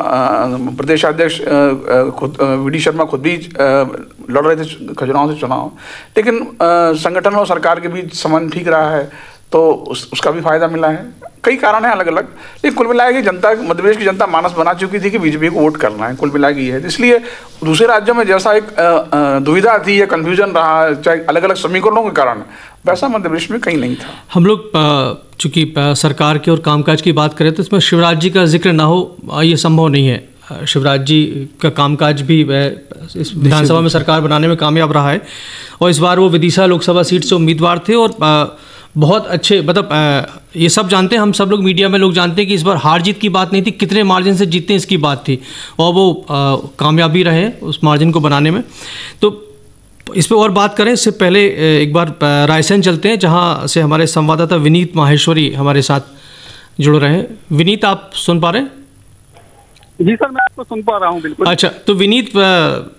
प्रदेशाध्यक्ष वी.डी. शर्मा खुद भी लड़ रहे थे खजुराहो से चुनाव, लेकिन संगठन और सरकार के बीच संबंध ठीक रहा है तो उसका भी फायदा मिला है। कई कारण हैं अलग अलग, लेकिन कुल मिला के जनता, मध्य प्रदेश की जनता मानस बना चुकी थी कि बीजेपी को वोट करना है, कुल मिला के है। इसलिए दूसरे राज्यों में जैसा एक दुविधा थी या कन्फ्यूजन रहा, चाहे अलग अलग समीकरणों के कारण, वैसा मध्य प्रदेश में कहीं नहीं था। हम लोग चूँकि सरकार के और कामकाज की बात करें तो इसमें शिवराज जी का जिक्र ना हो ये संभव नहीं है। शिवराज जी का कामकाज भी इस विधानसभा में सरकार बनाने में कामयाब रहा है और इस बार वो विदिशा लोकसभा सीट से उम्मीदवार थे और बहुत अच्छे, मतलब ये सब जानते हैं, हम सब लोग मीडिया में लोग जानते हैं कि इस बार हार जीत की बात नहीं थी, कितने मार्जिन से जीतते हैं इसकी बात थी और वो कामयाबी रहे उस मार्जिन को बनाने में। तो इस पर और बात करें इससे पहले एक बार रायसेन चलते हैं, जहाँ से हमारे संवाददाता विनीत माहेश्वरी हमारे साथ जुड़ रहे हैं। विनीत, आप सुन पा रहे हैं? जी सर, मैं आपको सुन पा रहा हूँ, बिल्कुल। अच्छा, तो विनीत,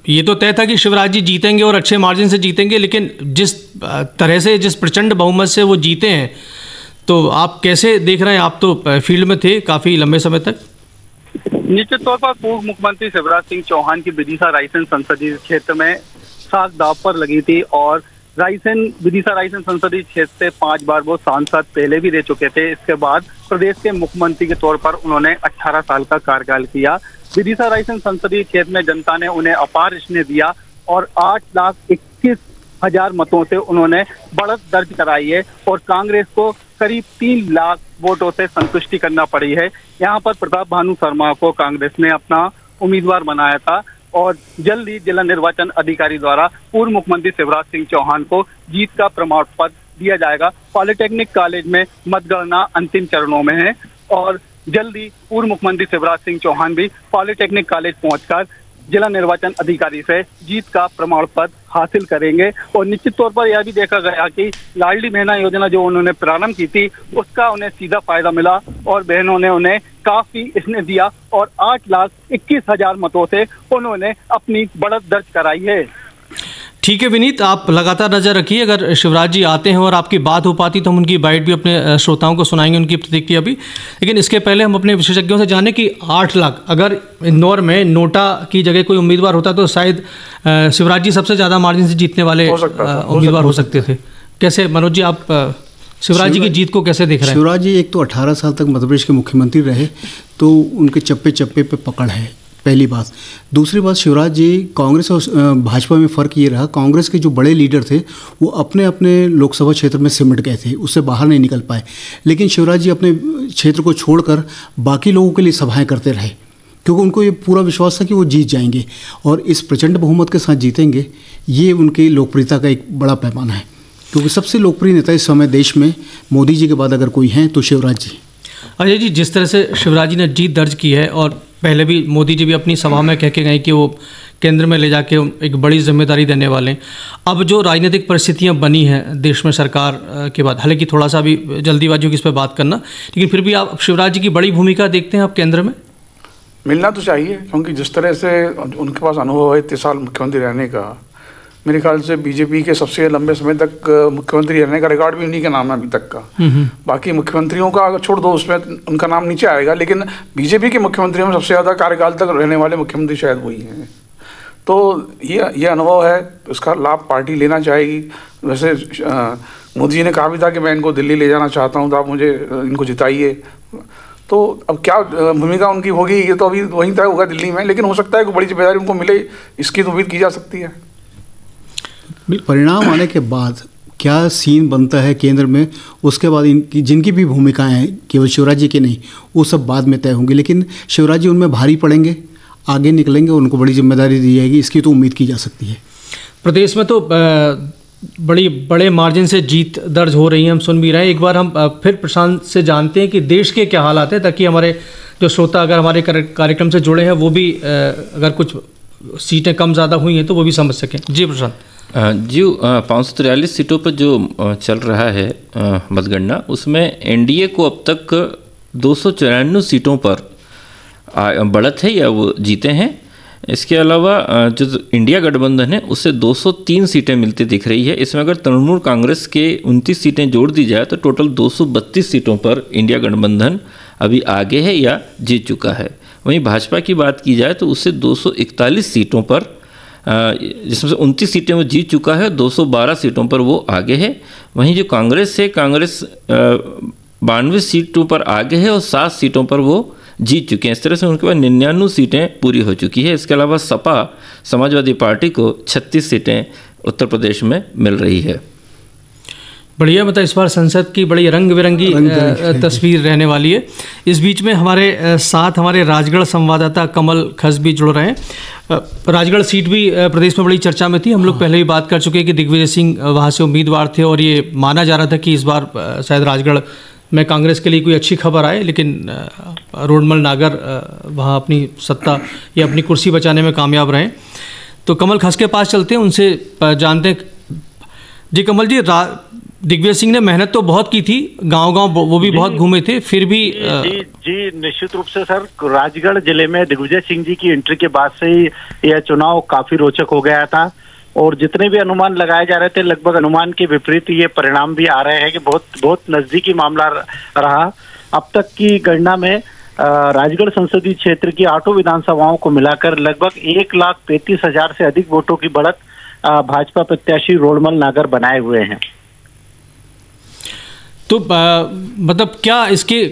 ये तो तय था कि शिवराज जी जीतेंगे और अच्छे मार्जिन से जीतेंगे, लेकिन जिस तरह से, जिस प्रचंड बहुमत से वो जीते हैं, तो आप कैसे देख रहे हैं? आप तो फील्ड में थे काफ़ी लंबे समय तक। निश्चित तौर पर पूर्व मुख्यमंत्री शिवराज सिंह चौहान की विदिशा रायसेन संसदीय क्षेत्र में साख दाव पर लगी थी और विदिशा रायसेन संसदीय क्षेत्र से 5 बार वो सांसद पहले भी रह चुके थे। इसके बाद प्रदेश के मुख्यमंत्री के तौर पर उन्होंने 18 साल का कार्यकाल किया। विदिशा रायसेन संसदीय क्षेत्र में जनता ने उन्हें अपार स्नेह दिया और 8,21,000 मतों से उन्होंने बढ़त दर्ज कराई है और कांग्रेस को करीब 3 लाख वोटों से संतुष्टि करना पड़ी है। यहाँ पर प्रताप भानु शर्मा को कांग्रेस ने अपना उम्मीदवार बनाया था और जल्द ही जिला निर्वाचन अधिकारी द्वारा पूर्व मुख्यमंत्री शिवराज सिंह चौहान को जीत का प्रमाण पत्र दिया जाएगा। पॉलिटेक्निक कॉलेज में मतगणना अंतिम चरणों में है और जल्द ही पूर्व मुख्यमंत्री शिवराज सिंह चौहान भी पॉलिटेक्निक कॉलेज पहुंचकर जिला निर्वाचन अधिकारी से जीत का प्रमाण पत्र हासिल करेंगे। और निश्चित तौर पर यह भी देखा गया कि लाडली बहना योजना जो उन्होंने प्रारंभ की थी उसका उन्हें सीधा फायदा मिला और बहनों ने उन्हें काफी स्नेह दिया और 8,21,000 मतों से उन्होंने अपनी बढ़त दर्ज कराई है। ठीक है विनीत, आप लगातार नज़र रखिए, अगर शिवराज जी आते हैं और आपकी बात हो पाती तो हम उनकी बाइट भी अपने श्रोताओं को सुनाएंगे, उनकी प्रतिक्रिया भी। लेकिन इसके पहले हम अपने विशेषज्ञों से जानें कि 8 लाख, अगर इंदौर में नोटा की जगह कोई उम्मीदवार होता तो शायद शिवराज जी सबसे ज़्यादा मार्जिन से जीतने वाले उम्मीदवार हो सकते थे। कैसे मनोज जी, आप शिवराज जी की जीत को कैसे देख रहे हैं? शिवराज जी एक तो 18 साल तक मध्य प्रदेश के मुख्यमंत्री रहे, तो उनके चप्पे चप्पे पे पकड़ है, पहली बात। दूसरी बात, शिवराज जी, कांग्रेस और भाजपा में फ़र्क ये रहा, कांग्रेस के जो बड़े लीडर थे वो अपने अपने लोकसभा क्षेत्र में सिमट गए थे, उससे बाहर नहीं निकल पाए। लेकिन शिवराज जी अपने क्षेत्र को छोड़कर बाकी लोगों के लिए सभाएं करते रहे, क्योंकि उनको ये पूरा विश्वास था कि वो जीत जाएंगे और इस प्रचंड बहुमत के साथ जीतेंगे। ये उनकी लोकप्रियता का एक बड़ा पैमाना है, क्योंकि सबसे लोकप्रिय नेता इस समय देश में मोदी जी के बाद अगर कोई हैं तो शिवराज जी। अजय जी, जिस तरह से शिवराज जी ने जीत दर्ज की है और पहले भी मोदी जी भी अपनी सभा में कह के गए कि वो केंद्र में ले जाके एक बड़ी जिम्मेदारी देने वाले हैं, अब जो राजनीतिक परिस्थितियां बनी हैं देश में सरकार के बाद, हालांकि थोड़ा सा अभी जल्दीबाजी होगी इस पर बात करना, लेकिन फिर भी आप शिवराज जी की बड़ी भूमिका देखते हैं आप केंद्र में? मिलना तो चाहिए, क्योंकि जिस तरह से उनके पास अनुभव है 30 साल मुख्यमंत्री रहने का, मेरे ख्याल से बीजेपी के सबसे लंबे समय तक मुख्यमंत्री रहने का रिकॉर्ड भी उन्हीं के नाम है अभी तक का। बाकी मुख्यमंत्रियों का अगर छोड़ दो उसमें उनका नाम नीचे आएगा, लेकिन बीजेपी के मुख्यमंत्रियों में सबसे ज़्यादा कार्यकाल तक रहने वाले मुख्यमंत्री शायद वही हैं। तो ये अनुभव है, इसका लाभ पार्टी लेना चाहेगी। वैसे मोदी जी ने कहा भी था कि मैं इनको दिल्ली ले जाना चाहता हूँ, तो आप मुझे इनको जिताइए। तो अब क्या भूमिका उनकी होगी ये तो अभी वहीं तय होगा दिल्ली में, लेकिन हो सकता है कि बड़ी जिम्मेदारी उनको मिले, इसकी तो उम्मीद की जा सकती है। परिणाम आने के बाद क्या सीन बनता है केंद्र में, उसके बाद इनकी जिनकी भी भूमिकाएं हैं, केवल शिवराज जी की नहीं, वो सब बाद में तय होंगी, लेकिन शिवराज जी उनमें भारी पड़ेंगे, आगे निकलेंगे, उनको बड़ी जिम्मेदारी दी जाएगी, इसकी तो उम्मीद की जा सकती है। प्रदेश में तो बड़े मार्जिन से जीत दर्ज हो रही है, हम सुन भी रहे हैं। एक बार हम फिर प्रशांत से जानते हैं कि देश के क्या हालात हैं, ताकि हमारे जो श्रोता अगर हमारे कार्यक्रम से जुड़े हैं वो भी अगर कुछ सीटें कम ज़्यादा हुई हैं तो वो भी समझ सकें। जी प्रशांत जी, 543 सीटों पर जो चल रहा है मतगणना, उसमें एनडीए को अब तक 294 सीटों पर बढ़त है या वो जीते हैं। इसके अलावा जो इंडिया गठबंधन है उससे 203 सीटें मिलती दिख रही है। इसमें अगर तृणमूल कांग्रेस के 29 सीटें जोड़ दी जाए तो टोटल 232 सीटों पर इंडिया गठबंधन अभी आगे है या जीत चुका है। वहीं भाजपा की बात की जाए तो उससे 241 सीटों पर, जिसमें से 29 सीटें वो जीत चुका है, 212 सीटों पर वो आगे है। वहीं जो कांग्रेस है, कांग्रेस 92 सीटों पर आगे है और 7 सीटों पर वो जीत चुके हैं। इस तरह से उनके पास 99 सीटें पूरी हो चुकी है। इसके अलावा सपा समाजवादी पार्टी को 36 सीटें उत्तर प्रदेश में मिल रही है। बढ़िया, मतलब इस बार संसद की बड़ी रंग बिरंगी तस्वीर रहने वाली है। इस बीच में हमारे साथ हमारे राजगढ़ संवाददाता कमल खस भी जुड़ रहे हैं। राजगढ़ सीट भी प्रदेश में बड़ी चर्चा में थी। हम लोग पहले ही बात कर चुके हैं कि दिग्विजय सिंह वहाँ से उम्मीदवार थे और ये माना जा रहा था कि इस बार शायद राजगढ़ में कांग्रेस के लिए कोई अच्छी खबर आए, लेकिन रोडमल नागर वहाँ अपनी सत्ता या अपनी कुर्सी बचाने में कामयाब रहे। तो कमल खस के पास चलते हैं, उनसे जानते हैं। जी कमल जी, दिग्विजय सिंह ने मेहनत तो बहुत की थी, गांव-गांव वो भी बहुत घूमे थे, फिर भी जी निश्चित रूप से सर, राजगढ़ जिले में दिग्विजय सिंह जी की एंट्री के बाद से ही यह चुनाव काफी रोचक हो गया था और जितने भी अनुमान लगाए जा रहे थे लगभग अनुमान के विपरीत ये परिणाम भी आ रहे हैं कि बहुत नजदीकी मामला रहा। अब तक की गणना में राजगढ़ संसदीय क्षेत्र की 8 विधानसभाओं को मिलाकर लगभग 1,35,000 से अधिक वोटों की बढ़त भाजपा प्रत्याशी रोडमल नागर बनाए हुए हैं। तो मतलब क्या इसके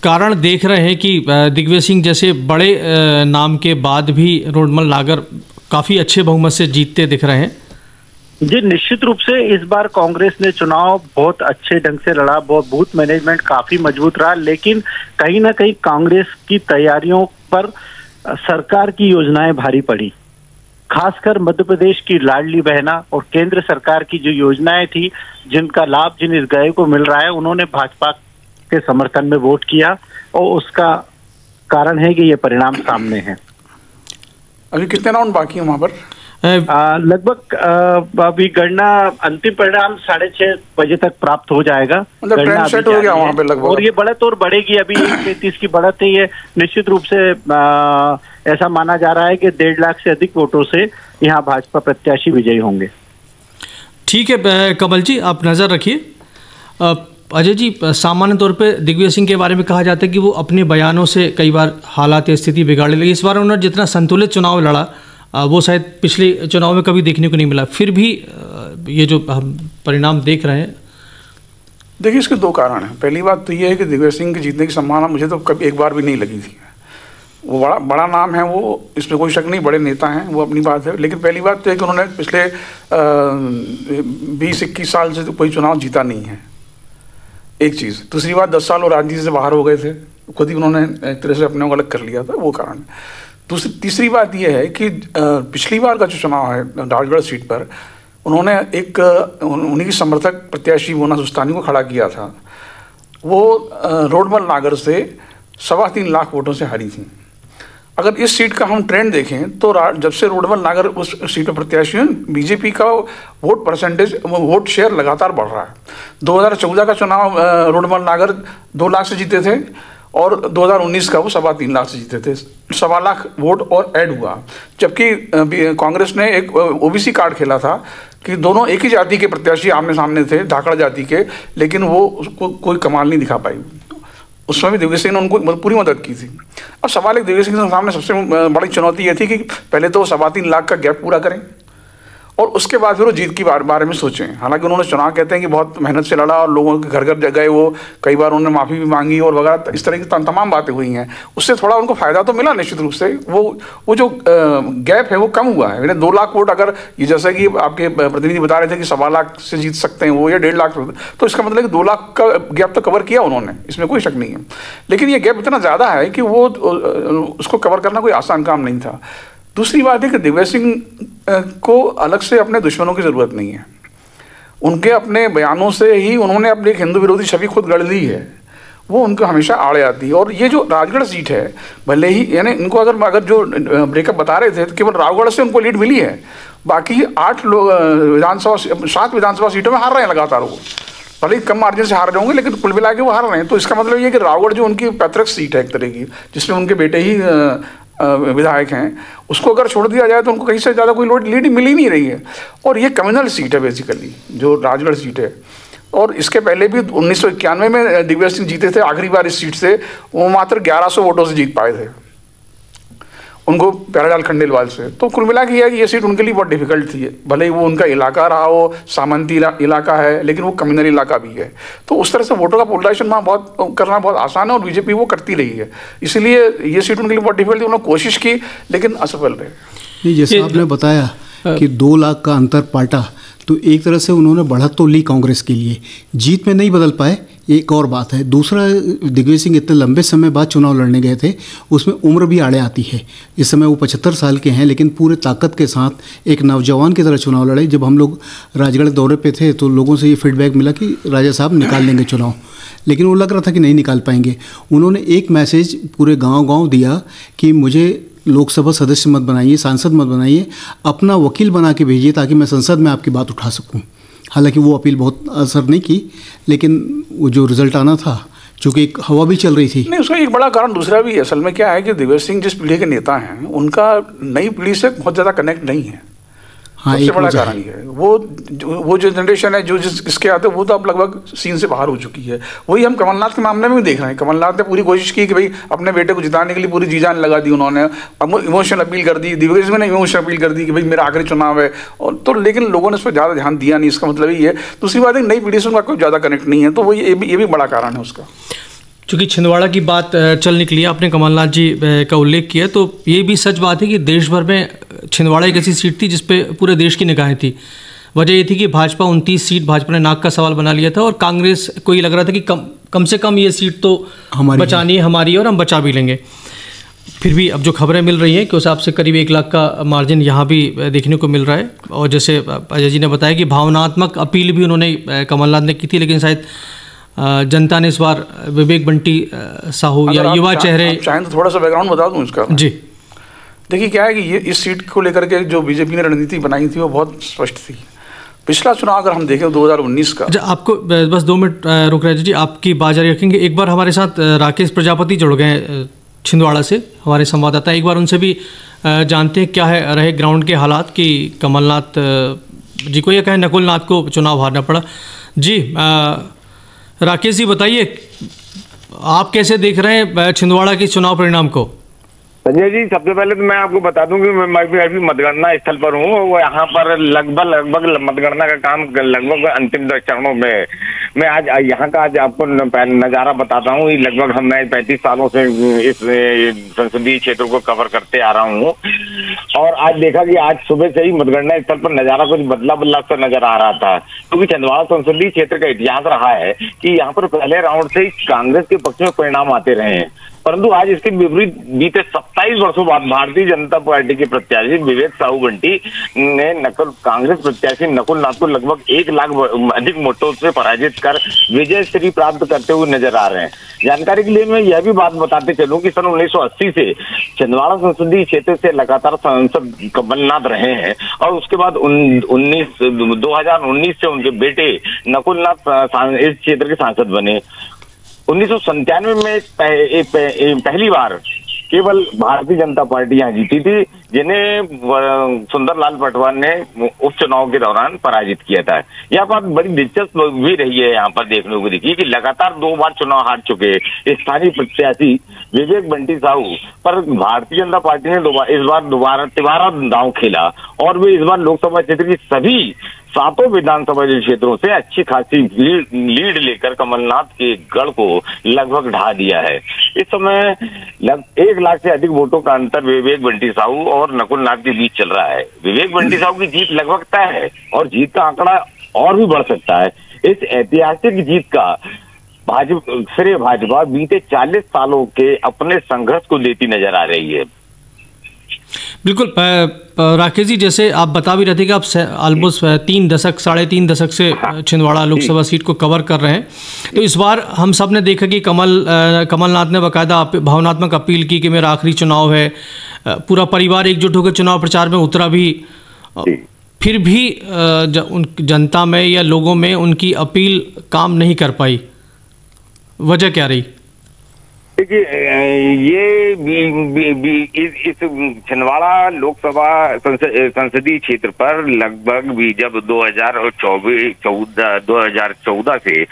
कारण देख रहे हैं कि दिग्विजय सिंह जैसे बड़े नाम के बाद भी रोडमल नागर काफी अच्छे बहुमत से जीतते दिख रहे हैं? जी निश्चित रूप से इस बार कांग्रेस ने चुनाव बहुत अच्छे ढंग से लड़ा, बहुत बूथ मैनेजमेंट काफी मजबूत रहा, लेकिन कहीं ना कहीं कांग्रेस की तैयारियों पर सरकार की योजनाएं भारी पड़ी। खासकर मध्य प्रदेश की लाडली बहना और केंद्र सरकार की जो योजनाएं थी, जिनका लाभ जिन हितग्राहियों को मिल रहा है, उन्होंने भाजपा के समर्थन में वोट किया और उसका कारण है कि ये परिणाम सामने है। अभी कितने राउंड बाकी है वहां पर? लगभग अभी गणना अंतिम परिणाम 6:30 बजे तक प्राप्त हो जाएगा। मतलब ट्रेंड सेट हो गया वहां पे लगभग, और ये बढ़त और बढ़ेगी। अभी 1:33 की बढ़त है, ये निश्चित रूप से ऐसा माना जा रहा है कि 1.5 लाख से अधिक वोटों से यहाँ भाजपा प्रत्याशी विजयी होंगे। ठीक है कमल जी, आप नजर रखिए। अजय जी, सामान्य तौर पे दिग्विजय सिंह के बारे में कहा जाता है कि वो अपने बयानों से कई बार हालात स्थिति बिगाड़ने लगी। इस बार उन्होंने जितना संतुलित चुनाव लड़ा वो शायद पिछले चुनाव में कभी देखने को नहीं मिला। फिर भी ये जो हम परिणाम देख रहे हैं, देखिए इसके 2 कारण हैं। पहली बात तो ये है कि दिग्विजय सिंह के जीतने की संभावना मुझे तो कभी एक बार भी नहीं लगी थी। वो बड़ा नाम है, वो इसमें कोई शक नहीं, बड़े नेता हैं, वो अपनी बात है। लेकिन पहली बात तो है कि उन्होंने पिछले 20-21 साल से तो कोई चुनाव जीता नहीं है, एक चीज़। दूसरी बात, 10 साल वो राजनीति से बाहर हो गए थे, खुद ही उन्होंने एक तरह से अपने को अलग कर लिया था, वो कारण। तीसरी बात यह है कि पिछली बार का जो चुनाव है राजगढ़ सीट पर, उन्होंने एक उन्हीं की समर्थक प्रत्याशी मोना सुस्तानी को खड़ा किया था। वो रोडमल नागर से 3.25 लाख वोटों से हारी थी। अगर इस सीट का हम ट्रेंड देखें तो जब से रोडमल नागर उस सीट पर प्रत्याशी हैं, बीजेपी का वोट परसेंटेज, वोट शेयर लगातार बढ़ रहा है। 2014 का चुनाव रोडमल नागर 2 लाख से जीते थे और 2019 का वो 3.25 लाख से जीते थे। 1.25 लाख वोट और ऐड हुआ। जबकि कांग्रेस ने एक ओबीसी कार्ड खेला था कि दोनों एक ही जाति के प्रत्याशी आमने सामने थे, धाकड़ जाति के, लेकिन वो उसको कोई कमाल नहीं दिखा पाई। उसमें भी दिग्विजय सिंह ने उनको पूरी मदद की थी। अब सवाल एक दिग्विजय सिंह के सामने सबसे बड़ी चुनौती ये थी कि पहले तो 3.25 लाख का गैप पूरा करें और उसके बाद फिर वो जीत के बारे में सोचें। हालांकि उन्होंने चुनाव कहते हैं कि बहुत मेहनत से लड़ा और लोगों के घर घर गए, वो कई बार उन्होंने माफ़ी भी मांगी और वगैरह, इस तरह की तमाम बातें हुई हैं। उससे थोड़ा उनको फ़ायदा तो मिला निश्चित रूप से, वो जो गैप है वो कम हुआ है। 2 लाख वोट अगर ये जैसा कि आपके प्रतिनिधि बता रहे थे कि 1.25 लाख से जीत सकते हैं वो, या 1.5 लाख, तो इसका मतलब कि 2 लाख का गैप तो कवर किया उन्होंने, इसमें कोई शक नहीं है। लेकिन ये गैप इतना ज़्यादा है कि वो उसको कवर करना कोई आसान काम नहीं था। दूसरी बात है कि दिग्विजय सिंह को अलग से अपने दुश्मनों की ज़रूरत नहीं है। उनके अपने बयानों से ही उन्होंने अपनी एक हिंदू विरोधी छवि खुद गढ़ ली है, वो उनको हमेशा आड़े आती है। और ये जो राजगढ़ सीट है, भले ही यानी इनको अगर जो ब्रेकअप बता रहे थे तो केवल रावगढ़ से उनको लीड मिली है, बाकी 7 विधानसभा सीटों में हार रहे हैं लगातार। वो भले ही कम मार्जिन से हार रहे होंगे, लेकिन कुल मिला के वो हार रहे हैं। तो इसका मतलब ये कि रावगढ़ जो उनकी पैतृक सीट है एक तरह की, जिसमें उनके बेटे ही विधायक हैं, उसको अगर छोड़ दिया जाए तो उनको कहीं से ज़्यादा कोई लीड मिल ही नहीं रही है। और ये कम्युनल सीट है बेसिकली, जो राजगढ़ सीट है। और इसके पहले भी 1991 में दिग्विजय सिंह जीते थे आखिरी बार इस सीट से, वो मात्र 1100 वोटों से जीत पाए थे, उनको प्यारेलाल खंडेलवाल से। तो कुल मिला के ये सीट उनके लिए बहुत डिफिकल्ट थी। भले ही वो उनका इलाका रहा हो, सामंती इलाका है, लेकिन वो कम्युनल इलाका भी है। तो उस तरह से वोटों का पोलराइजेशन वहाँ करना बहुत आसान है, और बीजेपी वो करती रही है। इसलिए ये सीट उनके लिए बहुत डिफिकल्ट थी। उन्होंने कोशिश की लेकिन असफल रहे। जैसे आपने बताया कि 2 लाख का अंतर पाटा, तो एक तरह से उन्होंने बढ़त तो ली कांग्रेस के लिए, जीत में नहीं बदल पाए, एक और बात है। दूसरा, दिग्विजय सिंह इतने लंबे समय बाद चुनाव लड़ने गए थे, उसमें उम्र भी आड़े आती है। इस समय वो 75 साल के हैं, लेकिन पूरे ताकत के साथ एक नौजवान की तरह चुनाव लड़े। जब हम लोग राजगढ़ दौरे पे थे तो लोगों से ये फीडबैक मिला कि राजा साहब निकाल लेंगे चुनाव, लेकिन वो लग रहा था कि नहीं निकाल पाएंगे। उन्होंने एक मैसेज पूरे गाँव दिया कि मुझे लोकसभा सदस्य मत बनाइए, सांसद मत बनाइए, अपना वकील बना के भेजिए ताकि मैं संसद में आपकी बात उठा सकूं। हालांकि वो अपील बहुत असर नहीं की, लेकिन वो जो रिजल्ट आना था, चूँकि एक हवा भी चल रही थी। नहीं, उसका एक बड़ा कारण दूसरा भी है। असल में क्या है कि दिग्विजय सिंह जिस पीढ़ी के नेता हैं, उनका नई पीढ़ी से बहुत ज़्यादा कनेक्ट नहीं है। हाँ, सबसे बड़ा कारण ये है। वो जो जनरेशन है जो इसके आते, वो तो अब लगभग सीन से बाहर हो चुकी है। वही हम कमलनाथ के मामले में भी देख रहे हैं। कमलनाथ ने पूरी कोशिश की कि भाई अपने बेटे को जिताने के लिए पूरी जी जान लगा दी उन्होंने, इमोशनल अपील कर दी। दिग्विजय सिंह ने इमोशनल अपील कर दी कि भाई मेरा आखिरी चुनाव है, और तो लेकिन लोगों ने उस पर ज़्यादा ध्यान दिया नहीं। इसका मतलब ये है। दूसरी बात है, नई पीढ़ी से उनका कोई ज़्यादा कनेक्ट नहीं है, तो वो ये भी बड़ा कारण है उसका। चूँकि छिंदवाड़ा की बात चल निकली है, आपने कमलनाथ जी का उल्लेख किया, तो ये भी सच बात है कि देश भर में छिंदवाड़ा एक ऐसी सीट थी जिस पे पूरे देश की निगाहें थी। वजह ये थी कि भाजपा 29 सीट भाजपा ने नाक का सवाल बना लिया था, और कांग्रेस को ये लग रहा था कि कम से कम ये सीट तो बचानी है हमारी, और हम बचा भी लेंगे। फिर भी अब जो खबरें मिल रही हैं कि उस हिसाब से करीब 1 लाख का मार्जिन यहाँ भी देखने को मिल रहा है। और जैसे अजय जी ने बताया कि भावनात्मक अपील भी उन्होंने कमलनाथ ने की थी, लेकिन शायद जनता ने इस बार विवेक बंटी साहू या युवा चेहरे, चाहें तो थोड़ा सा बैकग्राउंड बता दूं इसका। जी, देखिए क्या है कि ये इस सीट को लेकर के जो बीजेपी ने रणनीति बनाई थी वो बहुत स्पष्ट थी। पिछला चुनाव अगर हम देखें 2019 का, आपको बस 2 मिनट रुक रहे जी, आपकी बात जारी रखेंगे। एक बार हमारे साथ राकेश प्रजापति जुड़ गए छिंदवाड़ा से, हमारे संवाददाता, एक बार उनसे भी जानते हैं क्या है रहे ग्राउंड के हालात कि कमलनाथ जी को या कहें नकुल नाथ को चुनाव हारना पड़ा। जी राकेश जी बताइए, आप कैसे देख रहे हैं छिंदवाड़ा के चुनाव परिणाम को? संजय जी, सबसे पहले तो मैं आपको बता दूं कि मैं अभी मतगणना स्थल पर हूँ। वो यहाँ पर लगभग मतगणना का काम लगभग अंतिम चरणों में। मैं आज यहाँ का आपको नज़ारा बताता हूँ। लगभग मैं 35 सालों से इस संसदीय क्षेत्र को कवर करते आ रहा हूँ, और आज देखा कि आज सुबह से ही मतगणना स्थल पर नज़ारा कुछ बदला सा नजर आ रहा था, क्योंकि छिंदवाड़ा संसदीय क्षेत्र का इतिहास रहा है कि यहाँ पर पहले राउंड से ही कांग्रेस के पक्ष में परिणाम आते रहे हैं, परंतु आज इसके विपरीत बीते 27 वर्षों बाद भारतीय जनता पार्टी के प्रत्याशी विवेक साहू बंटी ने कांग्रेस प्रत्याशी नकुल नाथ को लगभग 1 लाख अधिक वोटों से पराजित कर विजय श्री प्राप्त करते हुए नजर आ रहे हैं। जानकारी के लिए मैं यह भी बात बताते चलूं कि सन 1980 से छिंदवाड़ा संसदीय क्षेत्र से लगातार सांसद कमलनाथ रहे हैं, और उसके बाद 2019 से उनके बेटे नकुल नाथ इस क्षेत्र के सांसद बने। 1997 में पहली बार केवल भारतीय जनता पार्टी यहाँ जीती थी, जिन्हें सुंदरलाल पटवार ने उपचुनाव के दौरान पराजित किया था। यह बात बड़ी दिलचस्प भी रही है यहाँ पर देखने को दिखी कि लगातार 2 बार चुनाव हार चुके स्थानीय प्रत्याशी विवेक बंटी साहू पर भारतीय जनता पार्टी ने इस बार दोबारा दांव खेला और वे इस बार लोकसभा क्षेत्र की सभी 7 विधानसभा क्षेत्रों से अच्छी खासी लीड लेकर कमलनाथ के गढ़ को लगभग ढा दिया है। इस समय 1 लाख से अधिक वोटों का अंतर विवेक बंटी साहू और नकुल नाथ के बीच चल रहा है। विवेक बंटी साहू की जीत लगभग तय है और जीत का आंकड़ा और भी बढ़ सकता है। इस ऐतिहासिक जीत का भाजपा बीते 40 सालों के अपने संघर्ष को देती नजर आ रही है। बिल्कुल राकेश जी, जैसे आप बता भी रहे थे कि आप ऑलमोस्ट 3.5 दशक से छिंदवाड़ा लोकसभा सीट को कवर कर रहे हैं, तो इस बार हम सब ने देखा कि कमलनाथ ने बाकायदा भावनात्मक अपील की कि मेरा आखिरी चुनाव है, पूरा परिवार एकजुट होकर चुनाव प्रचार में उतरा भी, फिर भी जनता में या लोगों में उनकी अपील काम नहीं कर पाई, वजह क्या रही? देखिए, ये इस छिंदवाड़ा लोकसभा संसदीय क्षेत्र पर लगभग भी जब 2014 से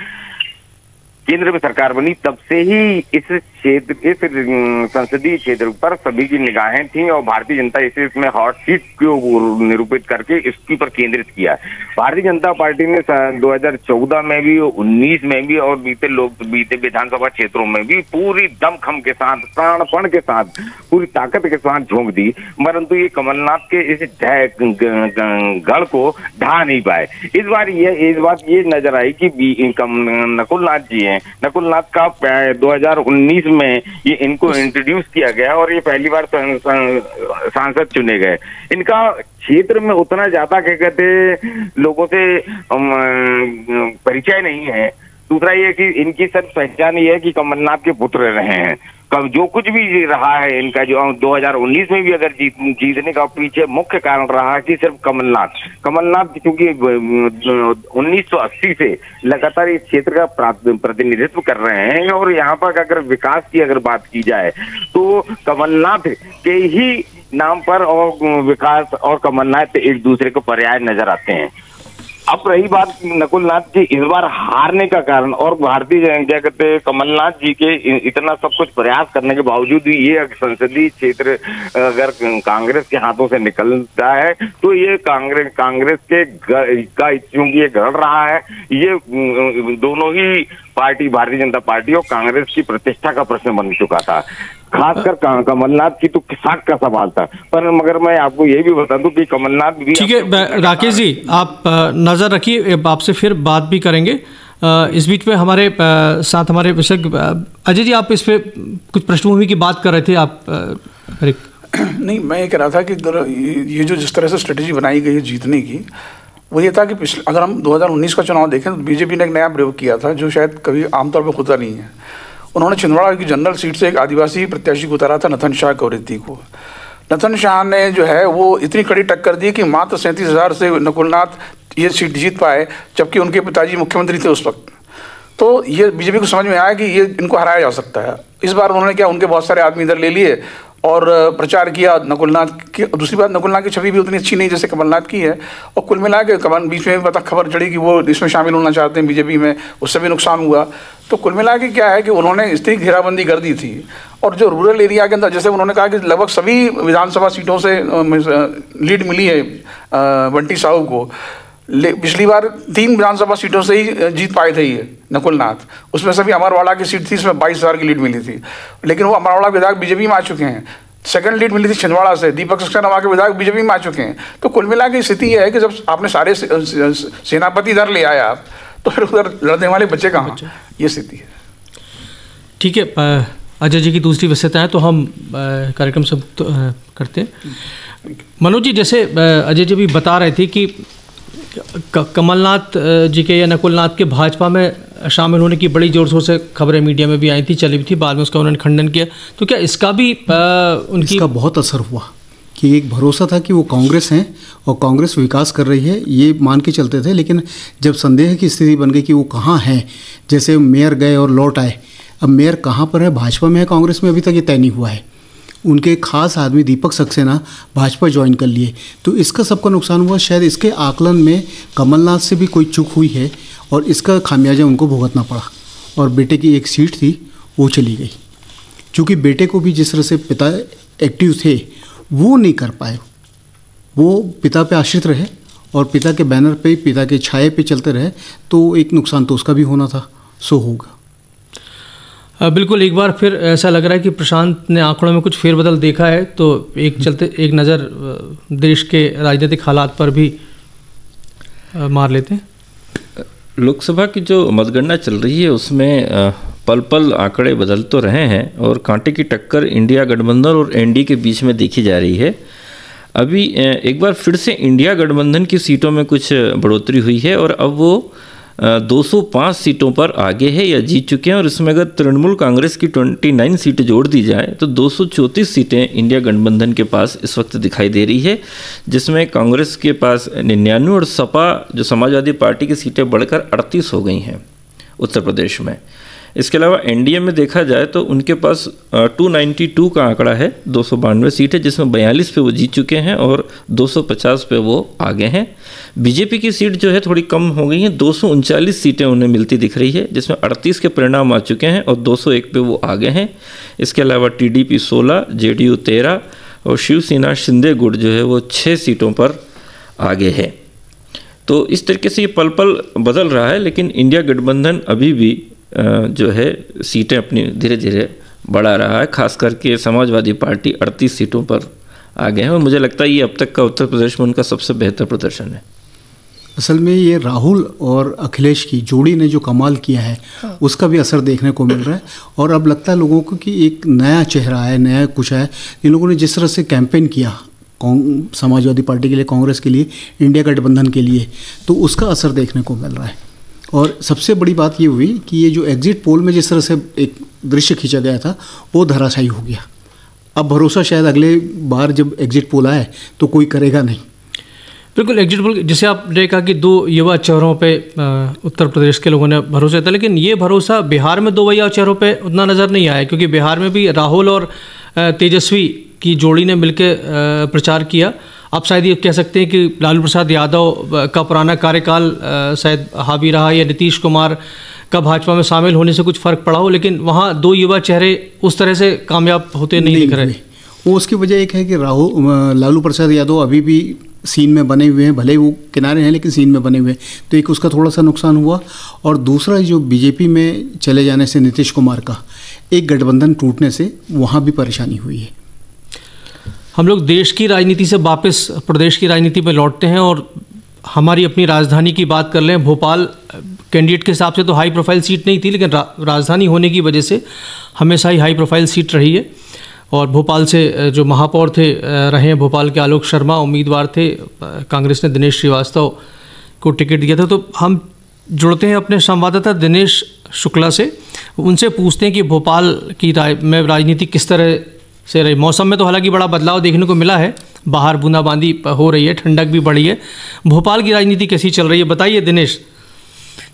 केंद्र में सरकार बनी तब से ही इस संसदीय क्षेत्र पर सभी की निगाहें थी और भारतीय जनता इसे इसमें हॉट सीट को निरूपित करके इसके पर केंद्रित किया। भारतीय जनता पार्टी ने 2014 में भी, 19 में भी और बीते विधानसभा क्षेत्रों में भी पूरी दमखम के साथ, प्राणपण के साथ, पूरी ताकत के साथ झोंक दी, परंतु ये कमलनाथ के इस गढ़ को ढा नहीं पाए। इस बात ये नजर आई कि नकुल नाथ जी हैं, नकुल नाथ का 2019 में ये इनको इंट्रोड्यूस किया गया और ये पहली बार सांसद चुने गए। इनका क्षेत्र में उतना ज्यादा क्या कहते लोगों से परिचय नहीं है। दूसरा ये कि इनकी सिर्फ पहचान ये है कि कमलनाथ के पुत्र रहे हैं। जो कुछ भी रहा है इनका, जो 2019 में भी अगर जीतने का पीछे मुख्य कारण रहा कि सिर्फ कमलनाथ क्योंकि 1980 से लगातार इस क्षेत्र का प्रतिनिधित्व कर रहे हैं और यहाँ पर अगर विकास की अगर बात की जाए तो कमलनाथ के ही नाम पर और विकास और कमलनाथ एक दूसरे को पर्याय नजर आते हैं। अब रही बात नकुल नाथ जी इस बार हारने का कारण और भारतीय क्या कहते कमलनाथ जी के इतना सब कुछ प्रयास करने के बावजूद भी ये संसदीय क्षेत्र अगर कांग्रेस के हाथों से निकलता है तो ये कांग्रेस के का क्योंकि ये गढ़ रहा है, ये दोनों ही पार्टी भारतीय जनता पार्टी और कांग्रेस की प्रतिष्ठा का प्रश्न बन चुका था। खासकर कमलनाथ की तो किसान का सवाल था। पर मगर मैं आपको ये भी बता दूं कि कमलनाथ भी ठीक है। राकेश जी आप नजर रखिए, आपसे फिर बात भी करेंगे। इस बीच में हमारे साथ हमारे विशेषज्ञ अजय जी, आप इस पे कुछ पृष्ठभूमि की बात कर रहे थे। आप नहीं, मैं ये कह रहा था कि ये जो जिस तरह से स्ट्रेटेजी बनाई गई है जीतने की, वो ये था कि अगर हम 2019 का चुनाव देखें तो बीजेपी ने एक नया प्रयोग किया था जो शायद कभी आमतौर पर होता नहीं है। उन्होंने छिंदवाड़ा की जनरल सीट से एक आदिवासी प्रत्याशी को उतारा था, नथन शाह कवरेती को। नथन शाह ने जो है वो इतनी कड़ी टक्कर दी कि मात्र 37,000 से नकुल नाथ ये सीट जीत पाए, जबकि उनके पिताजी मुख्यमंत्री थे उस वक्त। तो ये बीजेपी को समझ में आया कि ये इनको हराया जा सकता है। इस बार उन्होंने क्या, उनके बहुत सारे आदमी इधर ले लिए और प्रचार किया नकुलनाथ की। दूसरी बात, नकुलनाथ की छवि भी उतनी अच्छी नहीं जैसे कमलनाथ की है। और कुल मिला के बीच में पता खबर चढ़ी कि वो इसमें शामिल होना चाहते हैं बीजेपी में, उससे भी नुकसान हुआ। तो कुल मिला के क्या है कि उन्होंने इतनी घेराबंदी कर दी थी। और जो रूरल एरिया के अंदर, जैसे उन्होंने कहा कि लगभग सभी विधानसभा सीटों से लीड मिली है बंटी साहू को। पिछली बार 3 विधानसभा सीटों से ही जीत पाए थे ये नकुल नाथ। उसमें से भी अमरवाड़ा की सीट थी, इसमें 22,000 की लीड मिली थी, लेकिन वो अमरवाड़ा विधायक बीजेपी में आ चुके हैं। सेकंड लीड मिली थी छिंदवाड़ा से, दीपक सक्सेना के विधायक बीजेपी में आ चुके हैं। तो कुल मिला के स्थिति ये है कि जब आपने सारे सेनापति इधर ले आए आप, तो फिर उधर लड़ने वाले बच्चे कहाँ, ये स्थिति है। ठीक है, अजय जी की दूसरी वैसे है तो हम कार्यक्रम से करते हैं। मनोज जी, जैसे अजय जी भी बता रहे थे कि कमलनाथ जी के या नकुल नाथ के भाजपा में शामिल होने की बड़ी जोर शोर से खबरें मीडिया में भी आई थी, चली भी थी, बाद में उसका उन्होंने खंडन किया। तो क्या इसका भी इसका बहुत असर हुआ कि एक भरोसा था कि वो कांग्रेस हैं और कांग्रेस विकास कर रही है, ये मान के चलते थे। लेकिन जब संदेह की स्थिति बन गई कि वो कहाँ हैं, जैसे मेयर गए और लौट आए, अब मेयर कहाँ पर है, भाजपा में है कांग्रेस में, अभी तक ये तय नहीं हुआ है। उनके खास आदमी दीपक सक्सेना भाजपा ज्वाइन कर लिए। तो इसका सबका नुकसान हुआ। शायद इसके आकलन में कमलनाथ से भी कोई चूक हुई है और इसका खामियाजा उनको भुगतना पड़ा और बेटे की एक सीट थी वो चली गई। क्योंकि बेटे को भी जिस तरह से पिता एक्टिव थे वो नहीं कर पाए, वो पिता पे आश्रित रहे और पिता के बैनर पे, पिता के छाये पे चलते रहे, तो एक नुकसान तो उसका भी होना था, सो होगा। बिल्कुल, एक बार फिर ऐसा लग रहा है कि प्रशांत ने आंकड़ों में कुछ फेरबदल देखा है, तो एक नज़र देश के राजनीतिक हालात पर भी मार लेते हैं। लोकसभा की जो मतगणना चल रही है उसमें पल पल आंकड़े बदल तो रहे हैं और कांटे की टक्कर इंडिया गठबंधन और एनडीए के बीच में देखी जा रही है। अभी एक बार फिर से इंडिया गठबंधन की सीटों में कुछ बढ़ोतरी हुई है और अब वो 205 सीटों पर आगे है या जीत चुके हैं। और इसमें अगर तृणमूल कांग्रेस की 29 सीटें जोड़ दी जाए तो 234 सीटें इंडिया गठबंधन के पास इस वक्त दिखाई दे रही है, जिसमें कांग्रेस के पास 99 और सपा जो समाजवादी पार्टी की सीटें बढ़कर 38 हो गई हैं उत्तर प्रदेश में। इसके अलावा एनडीए में देखा जाए तो उनके पास 292 का आंकड़ा है, 292 सीट है, जिसमें 42 पे वो जीत चुके हैं और 250 पे वो आगे हैं। बीजेपी की सीट जो है थोड़ी कम हो गई हैं, 239 सीटें उन्हें मिलती दिख रही है, जिसमें 38 के परिणाम आ चुके हैं और 201 पे वो आगे हैं। इसके अलावा टीडीपी 16, जेडीयू 13 और शिवसेना शिंदे गुट जो है वो 6 सीटों पर आगे है। तो इस तरीके से ये पल पल बदल रहा है, लेकिन इंडिया गठबंधन अभी भी जो है सीटें अपनी धीरे धीरे बढ़ा रहा है। खास करके समाजवादी पार्टी 38 सीटों पर आगे है और मुझे लगता है ये अब तक का उत्तर प्रदेश में उनका सबसे बेहतर प्रदर्शन है। असल में ये राहुल और अखिलेश की जोड़ी ने जो कमाल किया है उसका भी असर देखने को मिल रहा है और अब लगता है लोगों को कि एक नया चेहरा है, नया कुछ है। इन लोगों ने जिस तरह से कैंपेन किया समाजवादी पार्टी के लिए, कांग्रेस के लिए, इंडिया गठबंधन के लिए, तो उसका असर देखने को मिल रहा है। और सबसे बड़ी बात ये हुई कि ये जो एग्जिट पोल में जिस तरह से एक दृश्य खींचा गया था वो धराशायी हो गया। अब भरोसा शायद अगले बार जब एग्जिट पोल आए तो कोई करेगा नहीं। बिल्कुल, एग्जिट पोल जैसे आपने कहा कि 2 युवा चेहरों पे उत्तर प्रदेश के लोगों ने भरोसा था, लेकिन ये भरोसा बिहार में 2 युवा चेहरों पे उतना नज़र नहीं आया, क्योंकि बिहार में भी राहुल और तेजस्वी की जोड़ी ने मिलकर प्रचार किया। आप शायद ये कह सकते हैं कि लालू प्रसाद यादव का पुराना कार्यकाल शायद हावी रहा या नीतीश कुमार का भाजपा में शामिल होने से कुछ फ़र्क पड़ा हो, लेकिन वहाँ 2 युवा चेहरे उस तरह से कामयाब होते नहीं दिख रहे। वो उसकी वजह एक है कि लालू प्रसाद यादव अभी भी सीन में बने हुए हैं, भले वो किनारे हैं लेकिन सीन में बने हुए हैं, तो एक उसका थोड़ा सा नुकसान हुआ। और दूसरा जो बीजेपी में चले जाने से नीतीश कुमार का एक गठबंधन टूटने से वहाँ भी परेशानी हुई है। हम लोग देश की राजनीति से वापस प्रदेश की राजनीति पर लौटते हैं और हमारी अपनी राजधानी की बात कर लें। भोपाल कैंडिडेट के हिसाब से तो हाई प्रोफाइल सीट नहीं थी, लेकिन राजधानी होने की वजह से हमेशा ही हाई प्रोफाइल सीट रही है। और भोपाल से जो महापौर थे रहे हैं भोपाल के आलोक शर्मा उम्मीदवार थे, कांग्रेस ने दिनेश श्रीवास्तव को टिकट दिया था। तो हम जुड़ते हैं अपने संवाददाता दिनेश शुक्ला से, उनसे पूछते हैं कि भोपाल की में राजनीति किस तरह से रही। मौसम में तो हालांकि बड़ा बदलाव देखने को मिला है, बाहर बूंदाबांदी हो रही है, ठंडक भी बढ़ी है। भोपाल की राजनीति कैसी चल रही है, बताइए दिनेश।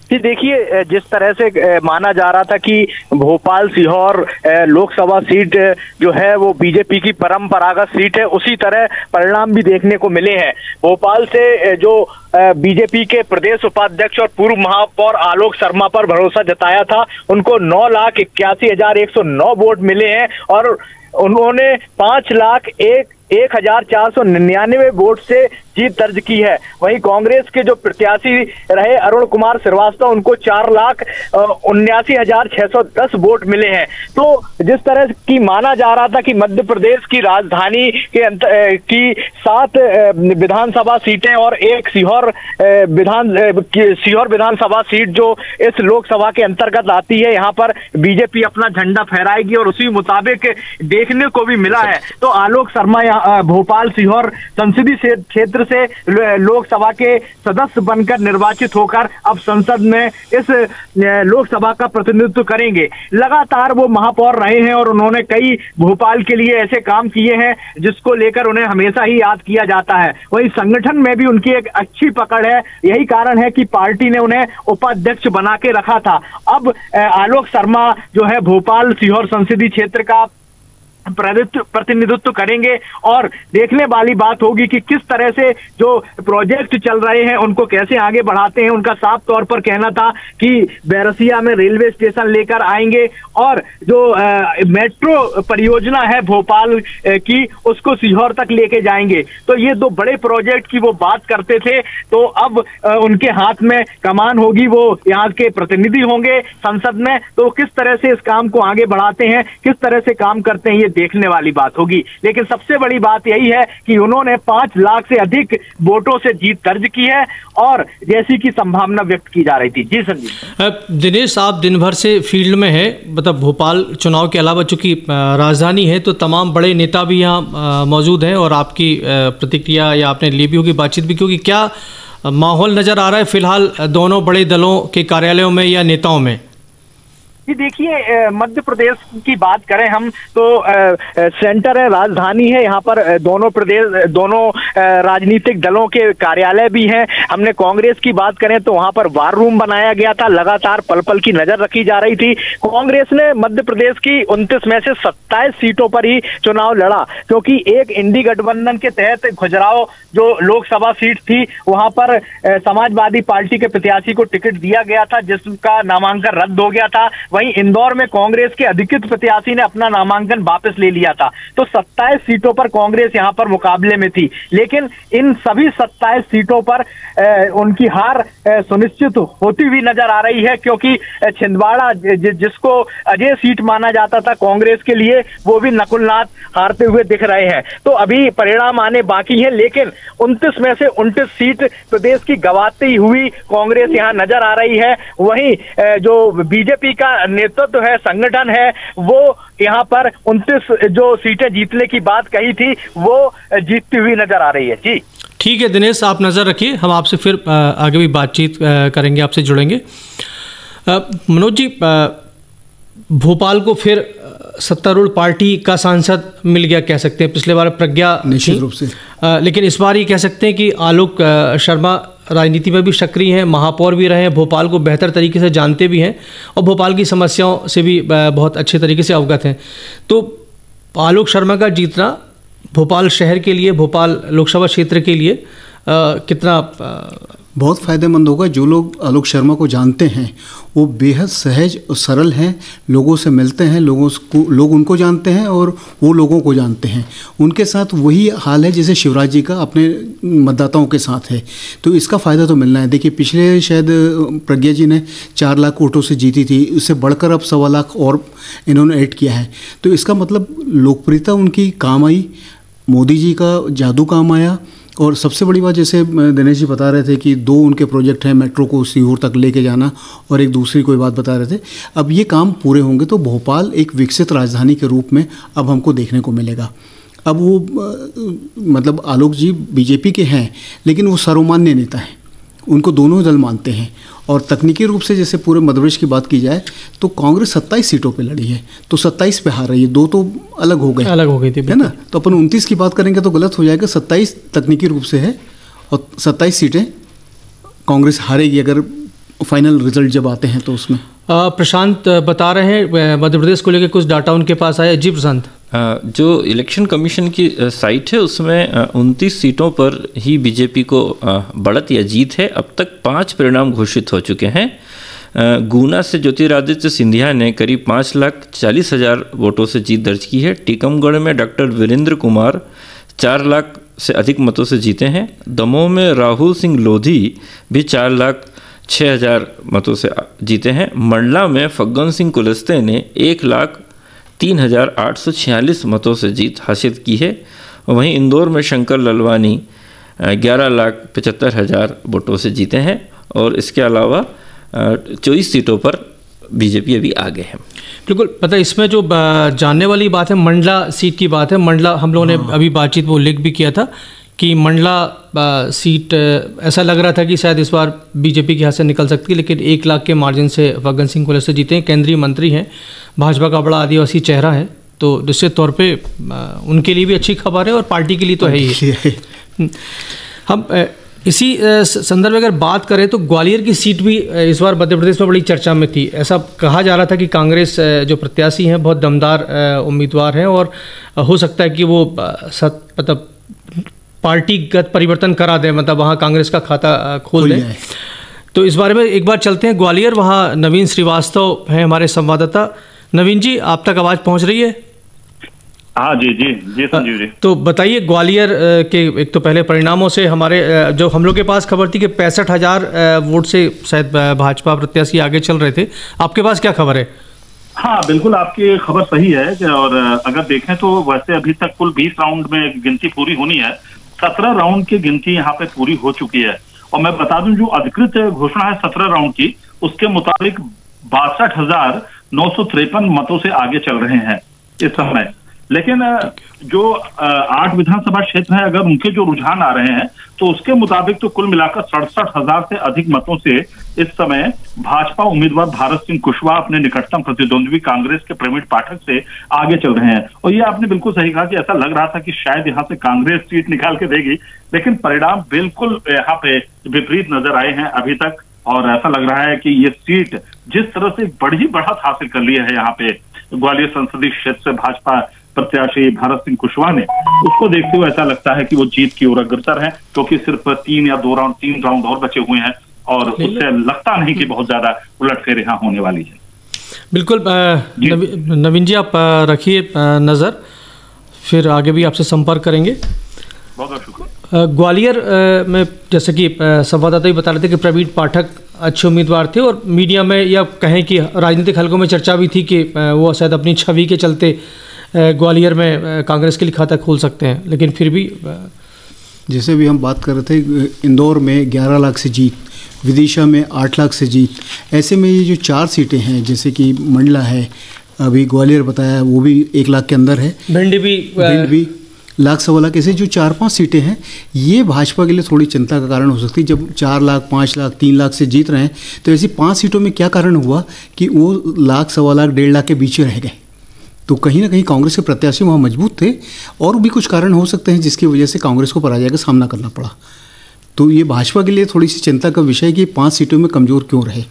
जी देखिए, जिस तरह से माना जा रहा था कि भोपाल सीहोर लोकसभा सीट जो है वो बीजेपी की परंपरागत सीट है, उसी तरह परिणाम भी देखने को मिले हैं। भोपाल से जो बीजेपी के प्रदेश उपाध्यक्ष और पूर्व महापौर आलोक शर्मा पर भरोसा जताया था, उनको 9,81,109 वोट मिले हैं और उन्होंने 5,01,499 वोट से जीत दर्ज की है। वहीं कांग्रेस के जो प्रत्याशी रहे अरुण कुमार श्रीवास्तव, उनको 4,79,610 वोट मिले हैं। तो जिस तरह की माना जा रहा था कि मध्य प्रदेश की राजधानी के की 7 विधानसभा सीटें और एक सीहोर विधानसभा सीट जो इस लोकसभा के अंतर्गत आती है, यहाँ पर बीजेपी अपना झंडा फहराएगी और उसी मुताबिक देखने को भी मिला है। तो आलोक शर्मा भोपाल सीहोर संसदीय क्षेत्र से लोकसभा के सदस्य बनकर निर्वाचित होकर अब संसद में इस लोकसभा का प्रतिनिधित्व करेंगे। लगातार वो महापौर रहे हैं और उन्होंने कई भोपाल के लिए ऐसे काम किए हैं जिसको लेकर उन्हें हमेशा ही याद किया जाता है। वही संगठन में भी उनकी एक अच्छी पकड़ है, यही कारण है कि पार्टी ने उन्हें उपाध्यक्ष बना के रखा था। अब आलोक शर्मा जो है भोपाल सीहोर संसदीय क्षेत्र का प्रतिनिधित्व करेंगे। और देखने वाली बात होगी कि किस तरह से जो प्रोजेक्ट चल रहे हैं उनको कैसे आगे बढ़ाते हैं। उनका साफ तौर पर कहना था कि बैरसिया में रेलवे स्टेशन लेकर आएंगे और जो मेट्रो परियोजना है भोपाल की उसको सीहोर तक लेके जाएंगे। तो ये दो बड़े प्रोजेक्ट की वो बात करते थे। तो अब उनके हाथ में कमान होगी, वो यहाँ के प्रतिनिधि होंगे संसद में, तो किस तरह से इस काम को आगे बढ़ाते हैं, किस तरह से काम करते हैं, ये देखने वाली बात होगी। लेकिन सबसे बड़ी बात यही है कि उन्होंने 5 लाख से अधिक वोटों से जीत दर्ज की है और जैसी की संभावना व्यक्त की जा रही थी। जी संजीव। दिनेश, आप दिन भर से फील्ड में है, मतलब भोपाल चुनाव के अलावा चूंकि राजधानी है तो तमाम बड़े नेता भी यहाँ मौजूद हैं और आपकी प्रतिक्रिया या आपने ली भी होगी, बातचीत भी, क्योंकि क्या माहौल नजर आ रहा है फिलहाल दोनों बड़े दलों के कार्यालयों में या नेताओं में? जी देखिए, मध्य प्रदेश की बात करें हम तो सेंटर है, राजधानी है, यहाँ पर दोनों राजनीतिक दलों के कार्यालय भी हैं। हमने कांग्रेस की बात करें तो वहाँ पर वार रूम बनाया गया था, लगातार पल पल की नजर रखी जा रही थी। कांग्रेस ने मध्य प्रदेश की 29 में से 27 सीटों पर ही चुनाव लड़ा, क्योंकि एक इंडी गठबंधन के तहत खजुराहो जो लोकसभा सीट थी वहां पर समाजवादी पार्टी के प्रत्याशी को टिकट दिया गया था जिसका नामांकन रद्द हो गया था। वहीं इंदौर में कांग्रेस के अधिकृत प्रत्याशी ने अपना नामांकन वापस ले लिया था। तो 27 सीटों पर कांग्रेस यहां पर मुकाबले में थी, लेकिन इन सभी 27 सीटों पर उनकी हार सुनिश्चित होती हुई नजर आ रही है, क्योंकि छिंदवाड़ा जिसको अजय सीट माना जाता था कांग्रेस के लिए, वो भी नकुलनाथ हारते हुए दिख रहे हैं। तो अभी परिणाम आने बाकी है, लेकिन 29 में से 29 सीट प्रदेश की गंवाती हुई कांग्रेस यहां नजर आ रही है। वहीं जो बीजेपी का नेतृत्व है, संगठन है, वो यहाँ पर 29 जो सीटें जीतने की बात कही थी वो जीतती हुई नजर आ रही है। जी ठीक है दिनेश, आप नज़र रखिए, हम आपसे फिर आगे भी बातचीत करेंगे, आपसे जुड़ेंगे। मनोज जी, भोपाल को फिर सत्तारूढ़ पार्टी का सांसद मिल गया कह सकते हैं। पिछले बार प्रज्ञा निश्चित रूप से, लेकिन इस बार ये कह सकते हैं कि आलोक शर्मा राजनीति में भी सक्रिय हैं, महापौर भी रहे हैं, भोपाल को बेहतर तरीके से जानते भी हैं और भोपाल की समस्याओं से भी बहुत अच्छे तरीके से अवगत हैं। तो आलोक शर्मा का जीतना भोपाल शहर के लिए, भोपाल लोकसभा क्षेत्र के लिए कितना बहुत फ़ायदेमंद होगा। जो लोग आलोक शर्मा को जानते हैं वो बेहद सहज और सरल हैं, लोगों से मिलते हैं, लोग उनको जानते हैं और वो लोगों को जानते हैं। उनके साथ वही हाल है जैसे शिवराज जी का अपने मतदाताओं के साथ है, तो इसका फ़ायदा तो मिलना है। देखिए, पिछले शायद प्रज्ञा जी ने 4 लाख वोटों से जीती थी, उससे बढ़कर अब 1.25 लाख और इन्होंने ऐड किया है। तो इसका मतलब लोकप्रियता उनकी काम आई, मोदी जी का जादू काम आया। और सबसे बड़ी बात, जैसे दिनेश जी बता रहे थे कि 2 उनके प्रोजेक्ट हैं, मेट्रो को सीहोर तक लेके जाना और एक दूसरी कोई बात बता रहे थे, अब ये काम पूरे होंगे तो भोपाल एक विकसित राजधानी के रूप में अब हमको देखने को मिलेगा। अब वो मतलब आलोक जी बीजेपी के हैं, लेकिन वो सर्वमान्य नेता हैं, उनको दोनों दल मानते हैं। और तकनीकी रूप से जैसे पूरे मध्य प्रदेश की बात की जाए तो कांग्रेस 27 सीटों पे लड़ी है, तो 27 पे हार रही है, 2 तो अलग हो गई थी, है ना। तो अपन 29 की बात करेंगे तो गलत हो जाएगा। 27 तकनीकी रूप से है और 27 सीटें कांग्रेस हारेगी अगर फाइनल रिजल्ट जब आते हैं तो उसमें। प्रशांत बता रहे हैं मध्य प्रदेश को लेकर कुछ डाटा उनके पास आया। जी प्रशांत। जो इलेक्शन कमीशन की साइट है उसमें 29 सीटों पर ही बीजेपी को बढ़त या जीत है। अब तक 5 परिणाम घोषित हो चुके हैं। गुना से ज्योतिरादित्य सिंधिया ने करीब 5,40,000 वोटों से जीत दर्ज की है। टीकमगढ़ में डॉक्टर वीरेंद्र कुमार 4 लाख से अधिक मतों से जीते हैं। दमोह में राहुल सिंह लोधी भी 4,06,000 मतों से जीते हैं। मंडला में फग्गन सिंह कुलस्ते ने 1,03,846 मतों से जीत हासिल की है। वहीं इंदौर में शंकर ललवानी 11,75,000 वोटों से जीते हैं और इसके अलावा 24 सीटों पर बीजेपी अभी आगे है। बिल्कुल, पता है इसमें जो जानने वाली बात है मंडला सीट की बात है। मंडला हम लोगों ने अभी बातचीत में उल्लेख भी किया था कि मंडला सीट ऐसा लग रहा था कि शायद इस बार बीजेपी के हाथ से निकल सकती है, लेकिन 1 लाख के मार्जिन से फग्गन सिंह कुलस्ते जीते हैं। केंद्रीय मंत्री हैं, भाजपा का बड़ा आदिवासी चेहरा है, तो निश्चित तौर पे उनके लिए भी अच्छी खबर है और पार्टी के लिए तो है ही। हम इसी संदर्भ में अगर बात करें तो ग्वालियर की सीट भी इस बार मध्य प्रदेश में बड़ी चर्चा में थी। ऐसा कहा जा रहा था कि कांग्रेस जो प्रत्याशी हैं बहुत दमदार उम्मीदवार हैं और हो सकता है कि वो मतलब पार्टीगत परिवर्तन करा दें, मतलब वहाँ कांग्रेस का खाता खोल दें। तो इस बारे में एक बार चलते हैं ग्वालियर, वहाँ नवीन श्रीवास्तव हैं हमारे संवाददाता। नवीन जी, आप तक आवाज़ पहुँच रही है? हाँ जी जी जी संजीव जी। तो बताइए ग्वालियर के एक तो पहले परिणामों से हमारे जो हम लोग के पास खबर थी कि 65,000 वोट से शायद भाजपा प्रत्याशी आगे चल रहे थे, आपके पास क्या खबर है? हाँ बिल्कुल, आपकी खबर सही है। और अगर देखें तो वैसे अभी तक कुल 20 राउंड में गिनती पूरी होनी है। 17 राउंड की गिनती यहाँ पे पूरी हो चुकी है। और मैं बता दूं जो अधिकृत घोषणा है 17 राउंड की, उसके मुताबिक 62,953 मतों से आगे चल रहे हैं इस समय। लेकिन जो 8 विधानसभा क्षेत्र हैं, अगर उनके जो रुझान आ रहे हैं तो उसके मुताबिक तो कुल मिलाकर 67,000 से अधिक मतों से इस समय भाजपा उम्मीदवार भारत सिंह कुशवाहा अपने निकटतम प्रतिद्वंद्वी कांग्रेस के प्रवीण पाठक से आगे चल रहे हैं। और ये आपने बिल्कुल सही कहा कि ऐसा लग रहा था कि शायद यहाँ से कांग्रेस सीट निकाल के देगी, लेकिन परिणाम बिल्कुल यहाँ पे विपरीत नजर आए हैं अभी तक। और ऐसा लग रहा है कि ये सीट जिस तरह से बड़ी बढ़त हासिल कर ली है यहाँ पे ग्वालियर संसदीय क्षेत्र से भाजपा प्रत्याशी भारत सिंह कुशवाहा ने, उसको देखते हुए ऐसा लगता है कि वो जीत की ओर अग्रसर है, क्योंकि सिर्फ 3 राउंड और बचे हुए हैं और उससे लगता नहीं कि बहुत ज्यादा उलटफेर यहाँ होने वाली है। बिल्कुल नवीन जी, आप रखिए नज़र, फिर आगे भी आपसे संपर्क करेंगे। बहुत बहुत शुक्रिया। ग्वालियर में जैसे कि संवाददाता भी बता रहे थे कि प्रवीण पाठक अच्छे उम्मीदवार थे और मीडिया में या कहें कि राजनीतिक हलकों में चर्चा भी थी कि वो शायद अपनी छवि के चलते ग्वालियर में कांग्रेस के लिए खाता खोल सकते हैं, लेकिन फिर भी जैसे भी हम बात कर रहे थे, इंदौर में 11 लाख से जीत, विदिशा में 8 लाख से जीत, ऐसे में ये जो 4 सीटें हैं जैसे कि मंडला है, अभी ग्वालियर बताया वो भी 1 लाख के अंदर है, भिंड भी लाख सवा लाख, ऐसे जो 4-5 सीटें हैं ये भाजपा के लिए थोड़ी चिंता का कारण हो सकती है। जब 4 लाख 5 लाख 3 लाख से जीत रहे हैं तो ऐसी 5 सीटों में क्या कारण हुआ कि वो लाख सवा लाख 1.5 लाख के बीच रह गए। तो कहीं ना कहीं कांग्रेस के प्रत्याशी वहाँ मजबूत थे और भी कुछ कारण हो सकते हैं जिसकी वजह से कांग्रेस को पराजय का सामना करना पड़ा। तो ये भाजपा के लिए थोड़ी सी चिंता का विषय है कि 5 सीटों में कमज़ोर क्यों रहे।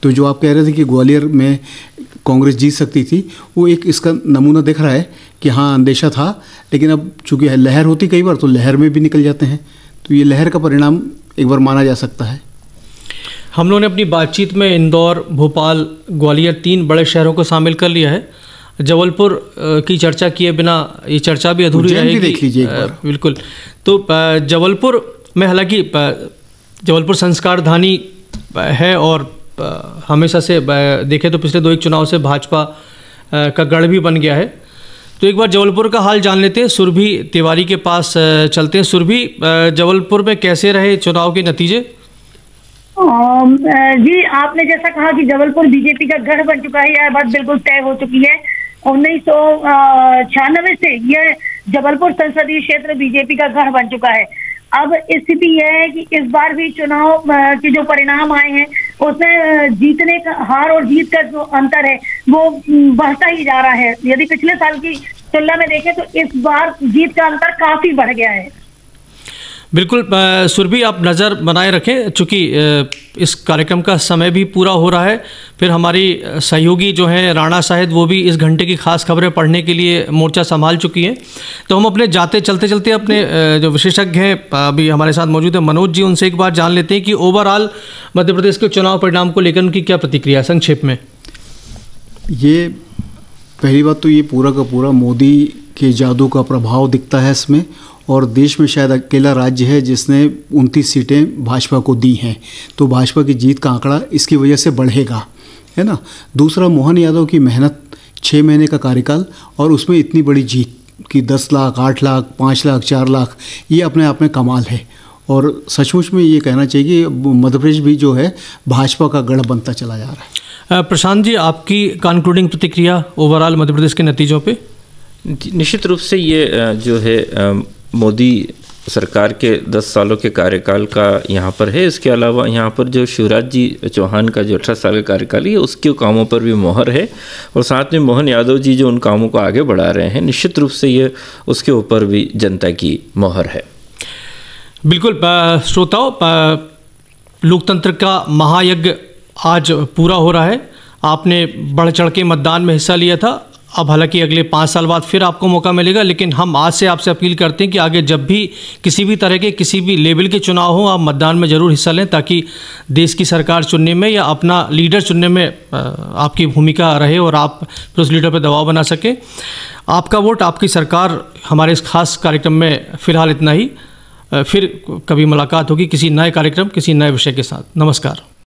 तो जो आप कह रहे थे कि ग्वालियर में कांग्रेस जीत सकती थी, वो एक इसका नमूना दिख रहा है कि हाँ अंदेशा था, लेकिन अब चूंकि लहर होती कई बार तो लहर में भी निकल जाते हैं, तो ये लहर का परिणाम एक बार माना जा सकता है। हम लोगों ने अपनी बातचीत में इंदौर, भोपाल, ग्वालियर 3 बड़े शहरों को शामिल कर लिया है। जबलपुर की चर्चा किए बिना ये चर्चा भी अधूरी रहेगी। देख लीजिए एक बार। बिल्कुल। तो जबलपुर में हालांकि जबलपुर संस्कारधानी है और हमेशा से देखें तो पिछले 2 चुनाव से भाजपा का गढ़ भी बन गया है। तो एक बार जबलपुर का हाल जान लेते हैं, सुरभि तिवारी के पास चलते हैं। सुरभि, जबलपुर में कैसे रहे चुनाव के नतीजे? जी, आपने जैसा कहा कि जबलपुर बीजेपी का गढ़ बन चुका है, यह बात बिल्कुल तय हो चुकी है। 1996 से यह जबलपुर संसदीय क्षेत्र बीजेपी का गढ़ बन चुका है। अब स्थिति यह है कि इस बार भी चुनाव के जो परिणाम आए हैं उसमें जीतने का, हार और जीत का जो अंतर है वो बढ़ता ही जा रहा है। यदि पिछले साल की तुलना में देखें तो इस बार जीत का अंतर काफी बढ़ गया है। बिल्कुल सुरभि, आप नज़र बनाए रखें, चूँकि इस कार्यक्रम का समय भी पूरा हो रहा है। फिर हमारी सहयोगी जो हैं राणा शाहिद, वो भी इस घंटे की खास खबरें पढ़ने के लिए मोर्चा संभाल चुकी हैं। तो हम अपने चलते चलते अपने जो विशेषज्ञ हैं अभी हमारे साथ मौजूद है मनोज जी, उनसे एक बार जान लेते हैं कि ओवरऑल मध्य प्रदेश के चुनाव परिणाम को लेकर उनकी क्या प्रतिक्रिया संक्षेप में। ये पहली बात तो ये पूरा का पूरा मोदी के जादू का प्रभाव दिखता है इसमें, और देश में शायद अकेला राज्य है जिसने 29 सीटें भाजपा को दी हैं। तो भाजपा की जीत का आंकड़ा इसकी वजह से बढ़ेगा, है ना। दूसरा, मोहन यादव की मेहनत, 6 महीने का कार्यकाल और उसमें इतनी बड़ी जीत कि 10 लाख 8 लाख 5 लाख 4 लाख, ये अपने आप में कमाल है। और सचमुच में ये कहना चाहिए कि मध्य प्रदेश भी जो है भाजपा का गढ़ बनता चला जा रहा है। प्रशांत जी, आपकी कंक्लूडिंग प्रतिक्रिया ओवरऑल मध्य प्रदेश के नतीजों पर? निश्चित रूप से ये जो है मोदी सरकार के 10 सालों के कार्यकाल का यहाँ पर है। इसके अलावा यहाँ पर जो शिवराज जी चौहान का जो 18 साल का कार्यकाल है उसके कामों पर भी मोहर है, और साथ में मोहन यादव जी जो उन कामों को आगे बढ़ा रहे हैं, निश्चित रूप से ये उसके ऊपर भी जनता की मोहर है। बिल्कुल श्रोताओं, लोकतंत्र का महायज्ञ आज पूरा हो रहा है। आपने बढ़ चढ़ के मतदान में हिस्सा लिया था। अब हालांकि अगले 5 साल बाद फिर आपको मौका मिलेगा, लेकिन हम आज से आपसे अपील करते हैं कि आगे जब भी किसी भी तरह के किसी भी लेवल के चुनाव हो, आप मतदान में ज़रूर हिस्सा लें, ताकि देश की सरकार चुनने में या अपना लीडर चुनने में आपकी भूमिका रहे और आप फिर उस लीडर पर दबाव बना सकें। आपका वोट आपकी सरकार हमारे इस खास कार्यक्रम में फ़िलहाल इतना ही। फिर कभी मुलाकात होगी किसी नए कार्यक्रम, किसी नए विषय के साथ। नमस्कार।